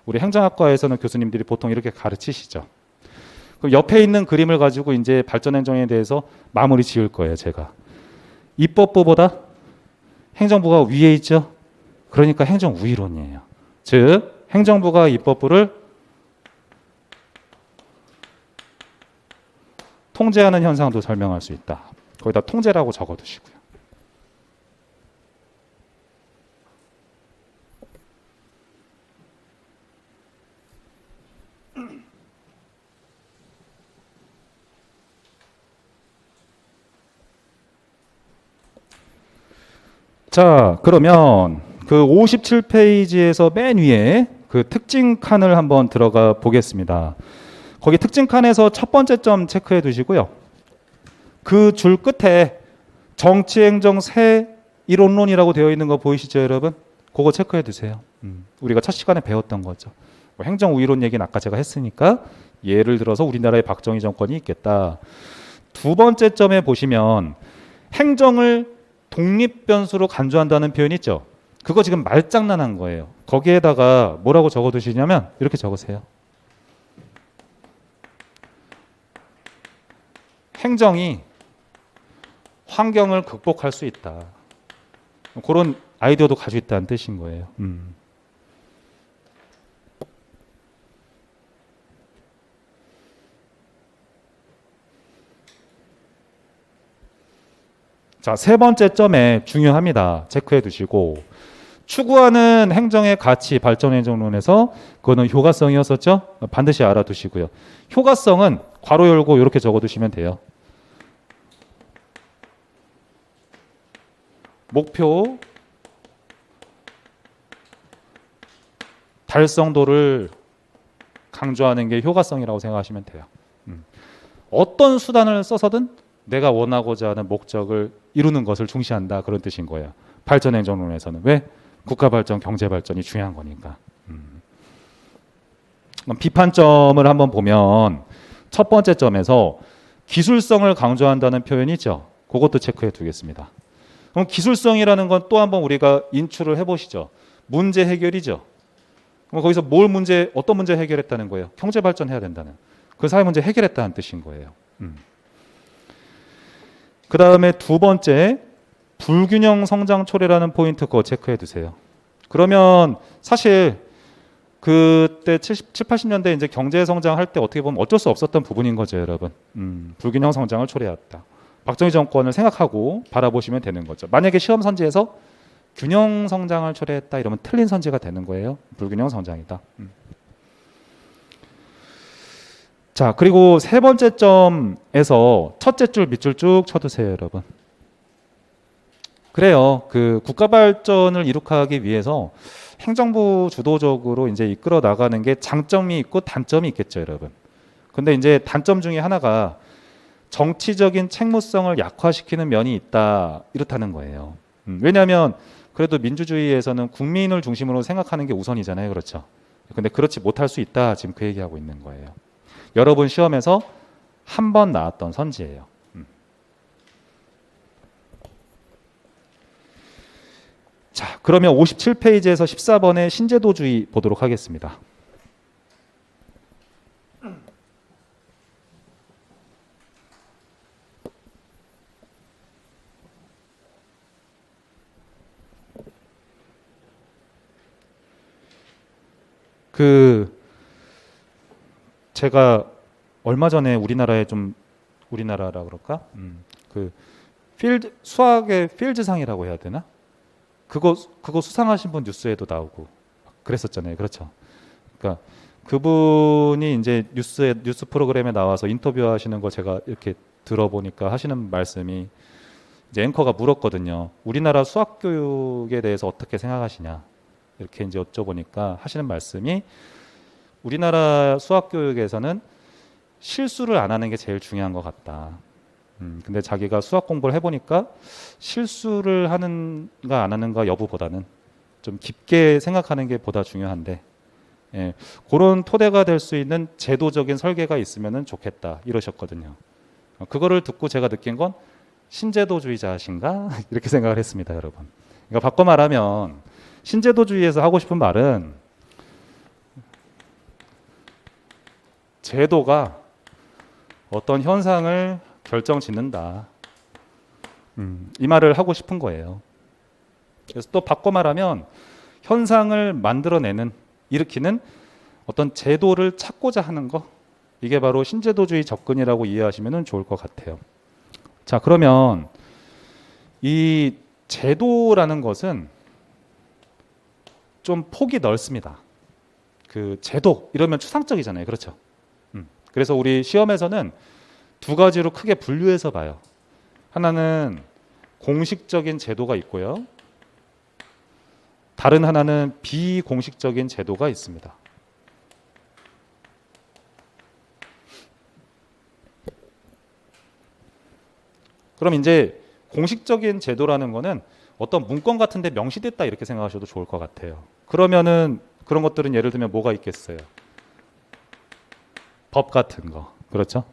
A: 우리 행정학과에서는 교수님들이 보통 이렇게 가르치시죠. 그럼 옆에 있는 그림을 가지고 이제 발전행정에 대해서 마무리 지을 거예요, 제가. 입법부보다 행정부가 위에 있죠. 그러니까 행정우위론이에요. 즉, 행정부가 입법부를 통제하는 현상도 설명할 수 있다. 거기다 통제라고 적어두시고요. 자, 그러면 그 57페이지에서 맨 위에 그 특징 칸을 한번 들어가 보겠습니다. 거기 특징 칸에서 첫 번째 점 체크해 두시고요. 그 줄 끝에 정치행정 새 이론론이라고 되어 있는 거 보이시죠, 여러분? 그거 체크해 두세요. 우리가 첫 시간에 배웠던 거죠. 뭐 행정우위론 얘기는 아까 제가 했으니까 예를 들어서 우리나라에 박정희 정권이 있겠다. 두 번째 점에 보시면 행정을 독립변수로 간주한다는 표현이 있죠. 그거 지금 말장난한 거예요. 거기에다가 뭐라고 적어두시냐면 이렇게 적으세요. 행정이 환경을 극복할 수 있다. 그런 아이디어도 가지고 있다는 뜻인 거예요. 자, 세 번째 점에 중요합니다. 체크해 두시고 추구하는 행정의 가치 발전 행정론에서 그거는 효과성이었었죠. 반드시 알아두시고요. 효과성은 괄호 열고 이렇게 적어두시면 돼요. 목표 달성도를 강조하는 게 효과성이라고 생각하시면 돼요. 어떤 수단을 써서든 내가 원하고자 하는 목적을 이루는 것을 중시한다, 그런 뜻인 거예요. 발전행정론에서는. 왜? 국가발전, 경제발전이 중요한 거니까. 비판점을 한번 보면 첫 번째 점에서 기술성을 강조한다는 표현이 있죠. 그것도 체크해 두겠습니다. 그럼 기술성이라는 건 또 한번 우리가 인출을 해보시죠. 문제 해결이죠. 그럼 거기서 어떤 문제 해결했다는 거예요? 경제 발전해야 된다는. 그 사회 문제 해결했다는 뜻인 거예요. 그 다음에 두 번째, 불균형 성장 초래라는 포인트 그거 체크해 두세요. 그러면 사실 그때 70, 80년대 이제 경제 성장할 때 어떻게 보면 어쩔 수 없었던 부분인 거죠, 여러분. 불균형 성장을 초래했다. 박정희 정권을 생각하고 바라보시면 되는 거죠. 만약에 시험 선지에서 균형 성장을 초래했다 이러면 틀린 선지가 되는 거예요. 불균형 성장이다. 자, 그리고 세 번째 점에서 첫째 줄 밑줄 쭉 쳐두세요, 여러분. 그래요. 그 국가 발전을 이룩하기 위해서 행정부 주도적으로 이제 이끌어 나가는 게 장점이 있고 단점이 있겠죠, 여러분. 근데 이제 단점 중에 하나가 정치적인 책무성을 약화시키는 면이 있다, 이렇다는 거예요. 왜냐하면 그래도 민주주의에서는 국민을 중심으로 생각하는 게 우선이잖아요, 그렇죠? 근데 그렇지 못할 수 있다, 지금 그 얘기하고 있는 거예요. 여러분 시험에서 한 번 나왔던 선지예요. 자, 그러면 57페이지에서 14번의 신제도주의 보도록 하겠습니다. 제가 얼마 전에 우리나라라 그럴까? 수학의 필드상이라고 해야 되나? 그거 수상하신 분 뉴스에도 나오고 그랬었잖아요. 그렇죠? 그러니까 그분이 이제 뉴스 프로그램에 나와서 인터뷰하시는 거 제가 이렇게 들어보니까 하시는 말씀이 이제 앵커가 물었거든요. 우리나라 수학 교육에 대해서 어떻게 생각하시냐? 이렇게 이제 여쭤보니까 하시는 말씀이 우리나라 수학 교육에서는 실수를 안 하는 게 제일 중요한 것 같다. 근데 자기가 수학 공부를 해보니까 실수를 하는가 안 하는가 여부보다는 좀 깊게 생각하는 게 보다 중요한데, 예, 그런 토대가 될 수 있는 제도적인 설계가 있으면 좋겠다, 이러셨거든요. 그거를 듣고 제가 느낀 건 신제도주의자신가 이렇게 생각을 했습니다, 여러분. 그러니까 바꿔 말하면 신제도주의에서 하고 싶은 말은 제도가 어떤 현상을 결정짓는다, 이 말을 하고 싶은 거예요. 그래서 또 바꿔 말하면 현상을 만들어내는, 일으키는 어떤 제도를 찾고자 하는 거, 이게 바로 신제도주의 접근이라고 이해하시면 좋을 것 같아요. 자, 그러면 이 제도라는 것은 좀 폭이 넓습니다. 그 제도 이러면 추상적이잖아요, 그렇죠? 그래서 우리 시험에서는 두 가지로 크게 분류해서 봐요. 하나는 공식적인 제도가 있고요. 다른 하나는 비공식적인 제도가 있습니다. 그럼 이제 공식적인 제도라는 거는 어떤 문건 같은 데 명시됐다 이렇게 생각하셔도 좋을 것 같아요. 그러면은 그런 것들은 예를 들면 뭐가 있겠어요? 법 같은 거. 그렇죠?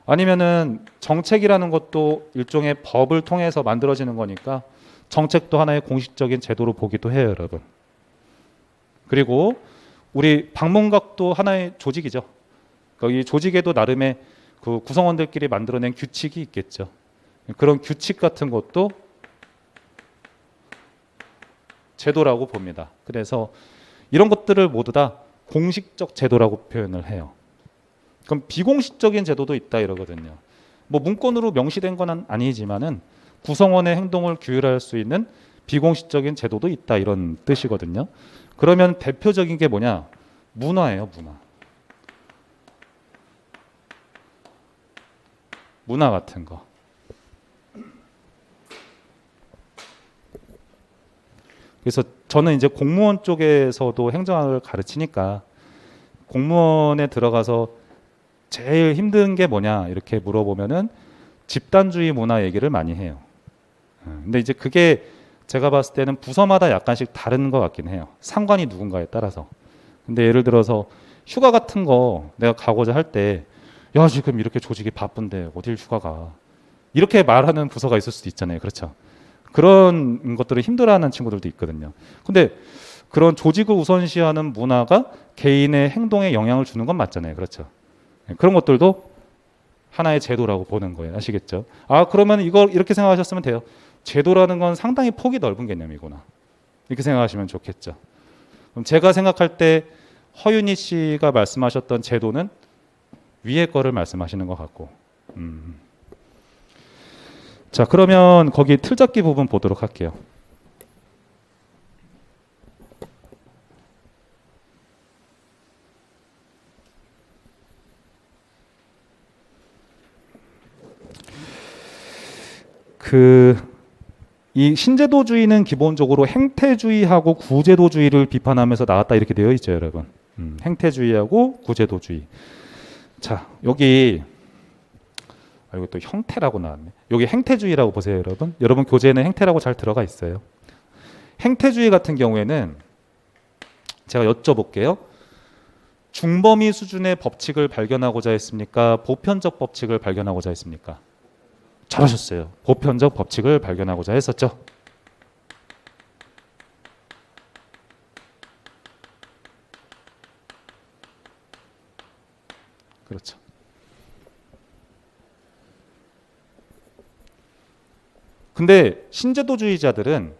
A: 아니면은 정책이라는 것도 일종의 법을 통해서 만들어지는 거니까 정책도 하나의 공식적인 제도로 보기도 해요, 여러분. 그리고 우리 방문각도 하나의 조직이죠. 그러니까 이 조직에도 나름의 그 구성원들끼리 만들어낸 규칙이 있겠죠. 그런 규칙 같은 것도 제도라고 봅니다. 그래서 이런 것들을 모두 다 공식적 제도라고 표현을 해요. 그럼 비공식적인 제도도 있다 이러거든요. 뭐 문건으로 명시된 건 아니지만은 구성원의 행동을 규율할 수 있는 비공식적인 제도도 있다 이런 뜻이거든요. 그러면 대표적인 게 뭐냐? 문화예요, 문화. 문화 같은 거. 그래서 저는 이제 공무원 쪽에서도 행정학을 가르치니까 공무원에 들어가서 제일 힘든 게 뭐냐 이렇게 물어보면은 집단주의 문화 얘기를 많이 해요. 근데 이제 그게 제가 봤을 때는 부서마다 약간씩 다른 것 같긴 해요. 상관이 누군가에 따라서. 근데 예를 들어서 휴가 같은 거 내가 가고자 할 때 야, 지금 이렇게 조직이 바쁜데 어딜 휴가 가. 이렇게 말하는 부서가 있을 수도 있잖아요. 그렇죠? 그런 것들을 힘들어하는 친구들도 있거든요. 근데 그런 조직을 우선시하는 문화가 개인의 행동에 영향을 주는 건 맞잖아요. 그렇죠? 그런 것들도 하나의 제도라고 보는 거예요. 아시겠죠? 아, 그러면 이걸 이렇게 생각하셨으면 돼요. 제도라는 건 상당히 폭이 넓은 개념이구나. 이렇게 생각하시면 좋겠죠. 그럼 제가 생각할 때 허윤희 씨가 말씀하셨던 제도는 위에 거를 말씀하시는 것 같고. 자, 그러면 거기 틀잡기 부분 보도록 할게요. 이 신제도주의는 기본적으로 행태주의하고 구제도주의를 비판하면서 나왔다 이렇게 되어 있죠, 여러분. 행태주의하고 구제도주의. 자, 여기 이거 또 형태라고 나왔네. 여기 행태주의라고 보세요, 여러분. 여러분 교재에는 행태라고 잘 들어가 있어요. 행태주의 같은 경우에는 제가 여쭤볼게요. 중범위 수준의 법칙을 발견하고자 했습니까? 보편적 법칙을 발견하고자 했습니까? 잘하셨어요. 보편적 법칙을 발견하고자 했었죠. 그렇죠. 근데 신제도주의자들은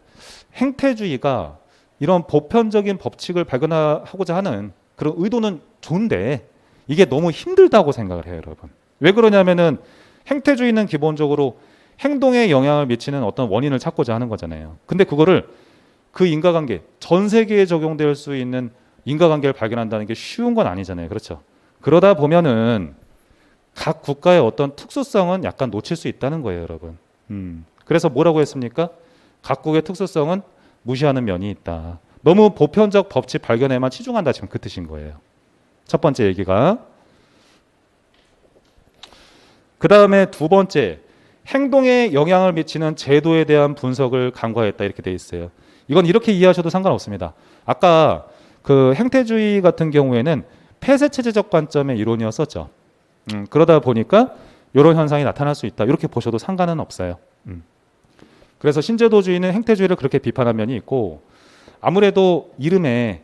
A: 행태주의가 이런 보편적인 법칙을 발견하고자 하는 그런 의도는 좋은데 이게 너무 힘들다고 생각을 해요, 여러분. 왜 그러냐면은 행태주의는 기본적으로 행동에 영향을 미치는 어떤 원인을 찾고자 하는 거잖아요. 근데 그거를 그 인과관계, 전 세계에 적용될 수 있는 인과관계를 발견한다는 게 쉬운 건 아니잖아요. 그렇죠? 그러다 보면은 각 국가의 어떤 특수성은 약간 놓칠 수 있다는 거예요, 여러분. 그래서 뭐라고 했습니까? 각국의 특수성은 무시하는 면이 있다. 너무 보편적 법칙 발견에만 치중한다 지금 그 뜻인 거예요. 첫 번째 얘기가. 그 다음에 두 번째, 행동에 영향을 미치는 제도에 대한 분석을 간과했다 이렇게 돼 있어요. 이건 이렇게 이해하셔도 상관없습니다. 아까 그 행태주의 같은 경우에는 폐쇄체제적 관점의 이론이었었죠. 그러다 보니까 이런 현상이 나타날 수 있다. 이렇게 보셔도 상관은 없어요. 그래서 신제도주의는 행태주의를 그렇게 비판한 면이 있고 아무래도 이름에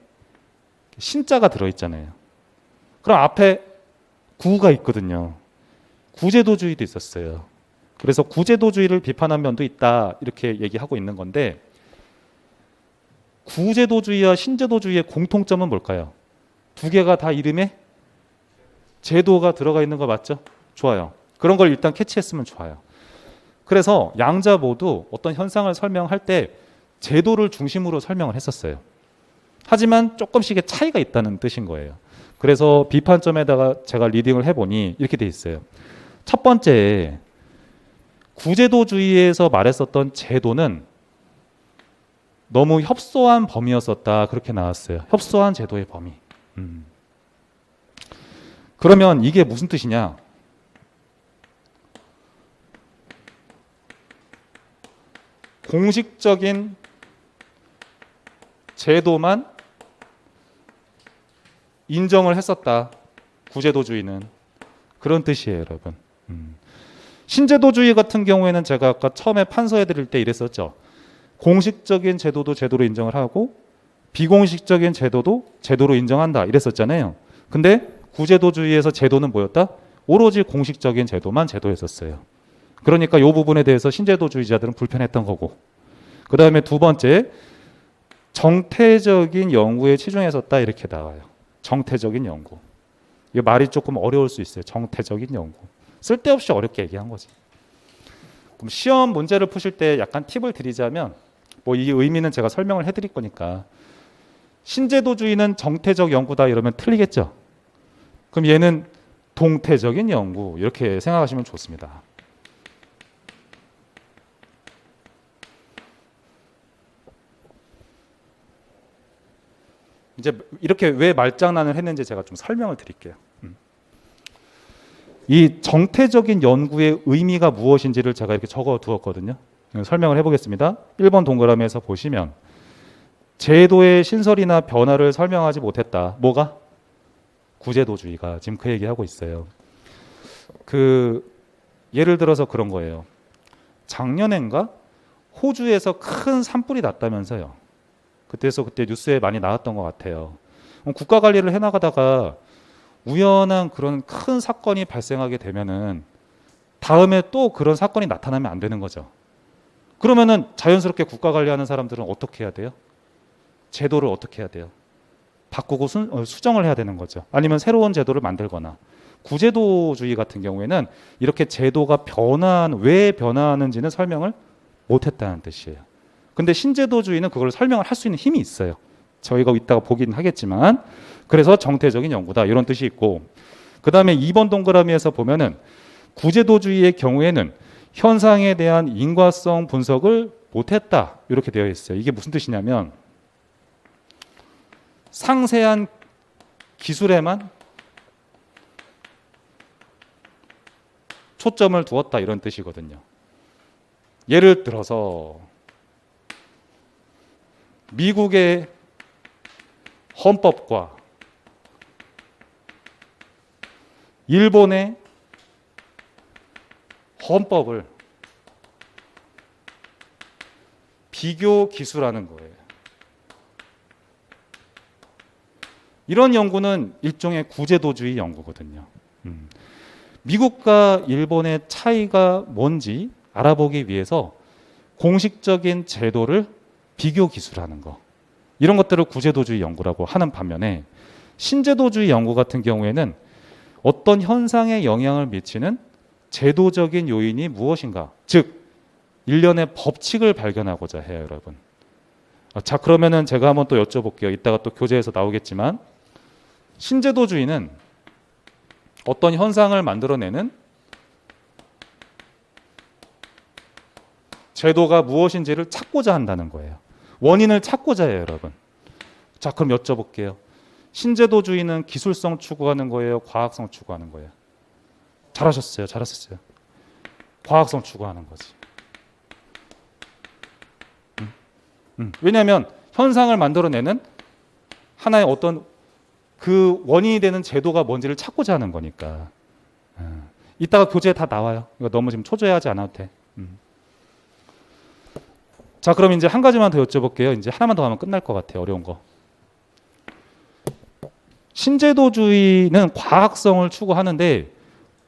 A: 신자가 들어있잖아요. 그럼 앞에 구가 있거든요. 구제도주의도 있었어요. 그래서 구제도주의를 비판한 면도 있다 이렇게 얘기하고 있는 건데 구제도주의와 신제도주의의 공통점은 뭘까요? 두 개가 다 이름에 제도가 들어가 있는 거 맞죠? 좋아요. 그런 걸 일단 캐치했으면 좋아요. 그래서 양자 모두 어떤 현상을 설명할 때 제도를 중심으로 설명을 했었어요. 하지만 조금씩의 차이가 있다는 뜻인 거예요. 그래서 비판점에다가 제가 리딩을 해보니 이렇게 돼 있어요. 첫 번째, 구제도주의에서 말했었던 제도는 너무 협소한 범위였었다. 그렇게 나왔어요. 협소한 제도의 범위. 그러면 이게 무슨 뜻이냐? 공식적인 제도만 인정을 했었다. 구제도주의는 그런 뜻이에요, 여러분. 신제도주의 같은 경우에는 제가 아까 처음에 판서해 드릴 때 이랬었죠. 공식적인 제도도 제도로 인정을 하고 비공식적인 제도도 제도로 인정한다 이랬었잖아요. 근데 구제도주의에서 제도는 뭐였다? 오로지 공식적인 제도만 제도였었어요. 그러니까 이 부분에 대해서 신제도주의자들은 불편했던 거고, 그 다음에 두 번째, 정태적인 연구에 치중했었다 이렇게 나와요. 정태적인 연구. 이게 말이 조금 어려울 수 있어요. 정태적인 연구. 쓸데없이 어렵게 얘기한 거지. 그럼 시험 문제를 푸실 때 약간 팁을 드리자면, 뭐 이 의미는 제가 설명을 해드릴 거니까, 신제도주의는 정태적 연구다 이러면 틀리겠죠. 그럼 얘는 동태적인 연구 이렇게 생각하시면 좋습니다. 이제 이렇게 왜 말장난을 했는지 제가 좀 설명을 드릴게요. 이 정태적인 연구의 의미가 무엇인지를 제가 이렇게 적어 두었거든요. 설명을 해보겠습니다. 1번 동그라미에서 보시면 제도의 신설이나 변화를 설명하지 못했다. 뭐가? 구제도주의가 지금 그 얘기하고 있어요. 예를 들어서 그런 거예요. 작년엔가 호주에서 큰 산불이 났다면서요. 그때 뉴스에 많이 나왔던 것 같아요. 국가 관리를 해나가다가 우연한 그런 큰 사건이 발생하게 되면은 다음에 또 그런 사건이 나타나면 안 되는 거죠. 그러면은 자연스럽게 국가 관리하는 사람들은 어떻게 해야 돼요? 제도를 어떻게 해야 돼요? 바꾸고 수정을 해야 되는 거죠. 아니면 새로운 제도를 만들거나. 구제도주의 같은 경우에는 이렇게 제도가 왜 변화하는지는 설명을 못했다는 뜻이에요. 근데 신제도주의는 그걸 설명을 할 수 있는 힘이 있어요. 저희가 이따가 보긴 하겠지만, 그래서 정태적인 연구다 이런 뜻이 있고, 그 다음에 2번 동그라미에서 보면은 구제도주의의 경우에는 현상에 대한 인과성 분석을 못했다 이렇게 되어 있어요. 이게 무슨 뜻이냐면 상세한 기술에만 초점을 두었다 이런 뜻이거든요. 예를 들어서 미국의 헌법과 일본의 헌법을 비교 기술하는 거예요. 이런 연구는 일종의 구제도주의 연구거든요. 미국과 일본의 차이가 뭔지 알아보기 위해서 공식적인 제도를 비교 기술하는 거, 이런 것들을 구제도주의 연구라고 하는 반면에 신제도주의 연구 같은 경우에는 어떤 현상에 영향을 미치는 제도적인 요인이 무엇인가, 즉 일련의 법칙을 발견하고자 해요, 여러분. 자, 그러면은 제가 한번 또 여쭤볼게요. 이따가 또 교재에서 나오겠지만, 신제도주의는 어떤 현상을 만들어내는 제도가 무엇인지를 찾고자 한다는 거예요. 원인을 찾고자 해요, 여러분. 자, 그럼 여쭤볼게요. 신제도주의는 기술성 추구하는 거예요, 과학성 추구하는 거예요? 잘하셨어요. 과학성 추구하는 거지. 왜냐하면 현상을 만들어내는 하나의 어떤 그 원인이 되는 제도가 뭔지를 찾고자 하는 거니까. 이따가 교재에 다 나와요. 이거 너무 지금 초조해하지 않아도 돼. 자, 그럼 이제 한 가지만 더 여쭤볼게요. 이제 하나만 더 하면 끝날 것 같아요. 어려운 거. 신제도주의는 과학성을 추구하는데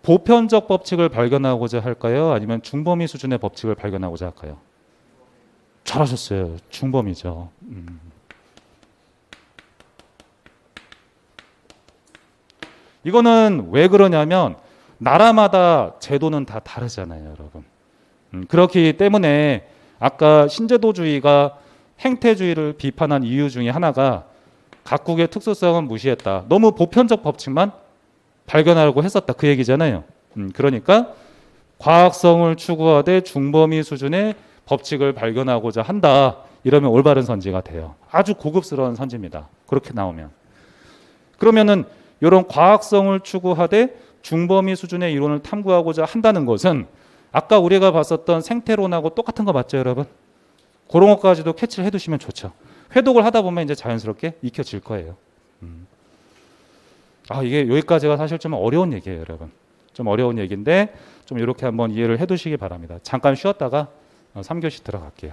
A: 보편적 법칙을 발견하고자 할까요? 아니면 중범위 수준의 법칙을 발견하고자 할까요? 잘하셨어요. 중범위죠. 이거는 왜 그러냐면 나라마다 제도는 다 다르잖아요, 여러분. 그렇기 때문에 아까 신제도주의가 행태주의를 비판한 이유 중에 하나가 각국의 특수성은 무시했다. 너무 보편적 법칙만 발견하려고 했었다. 그 얘기잖아요. 그러니까 과학성을 추구하되 중범위 수준의 법칙을 발견하고자 한다. 이러면 올바른 선지가 돼요. 아주 고급스러운 선지입니다. 그렇게 나오면. 그러면은 이런 과학성을 추구하되 중범위 수준의 이론을 탐구하고자 한다는 것은 아까 우리가 봤었던 생태론하고 똑같은 거 맞죠, 여러분? 그런 것까지도 캐치를 해두시면 좋죠. 회독을 하다 보면 이제 자연스럽게 익혀질 거예요. 이게 여기까지가 사실 좀 어려운 얘기예요, 여러분. 좀 어려운 얘기인데 좀 이렇게 한번 이해를 해두시기 바랍니다. 잠깐 쉬었다가 3교시 들어갈게요.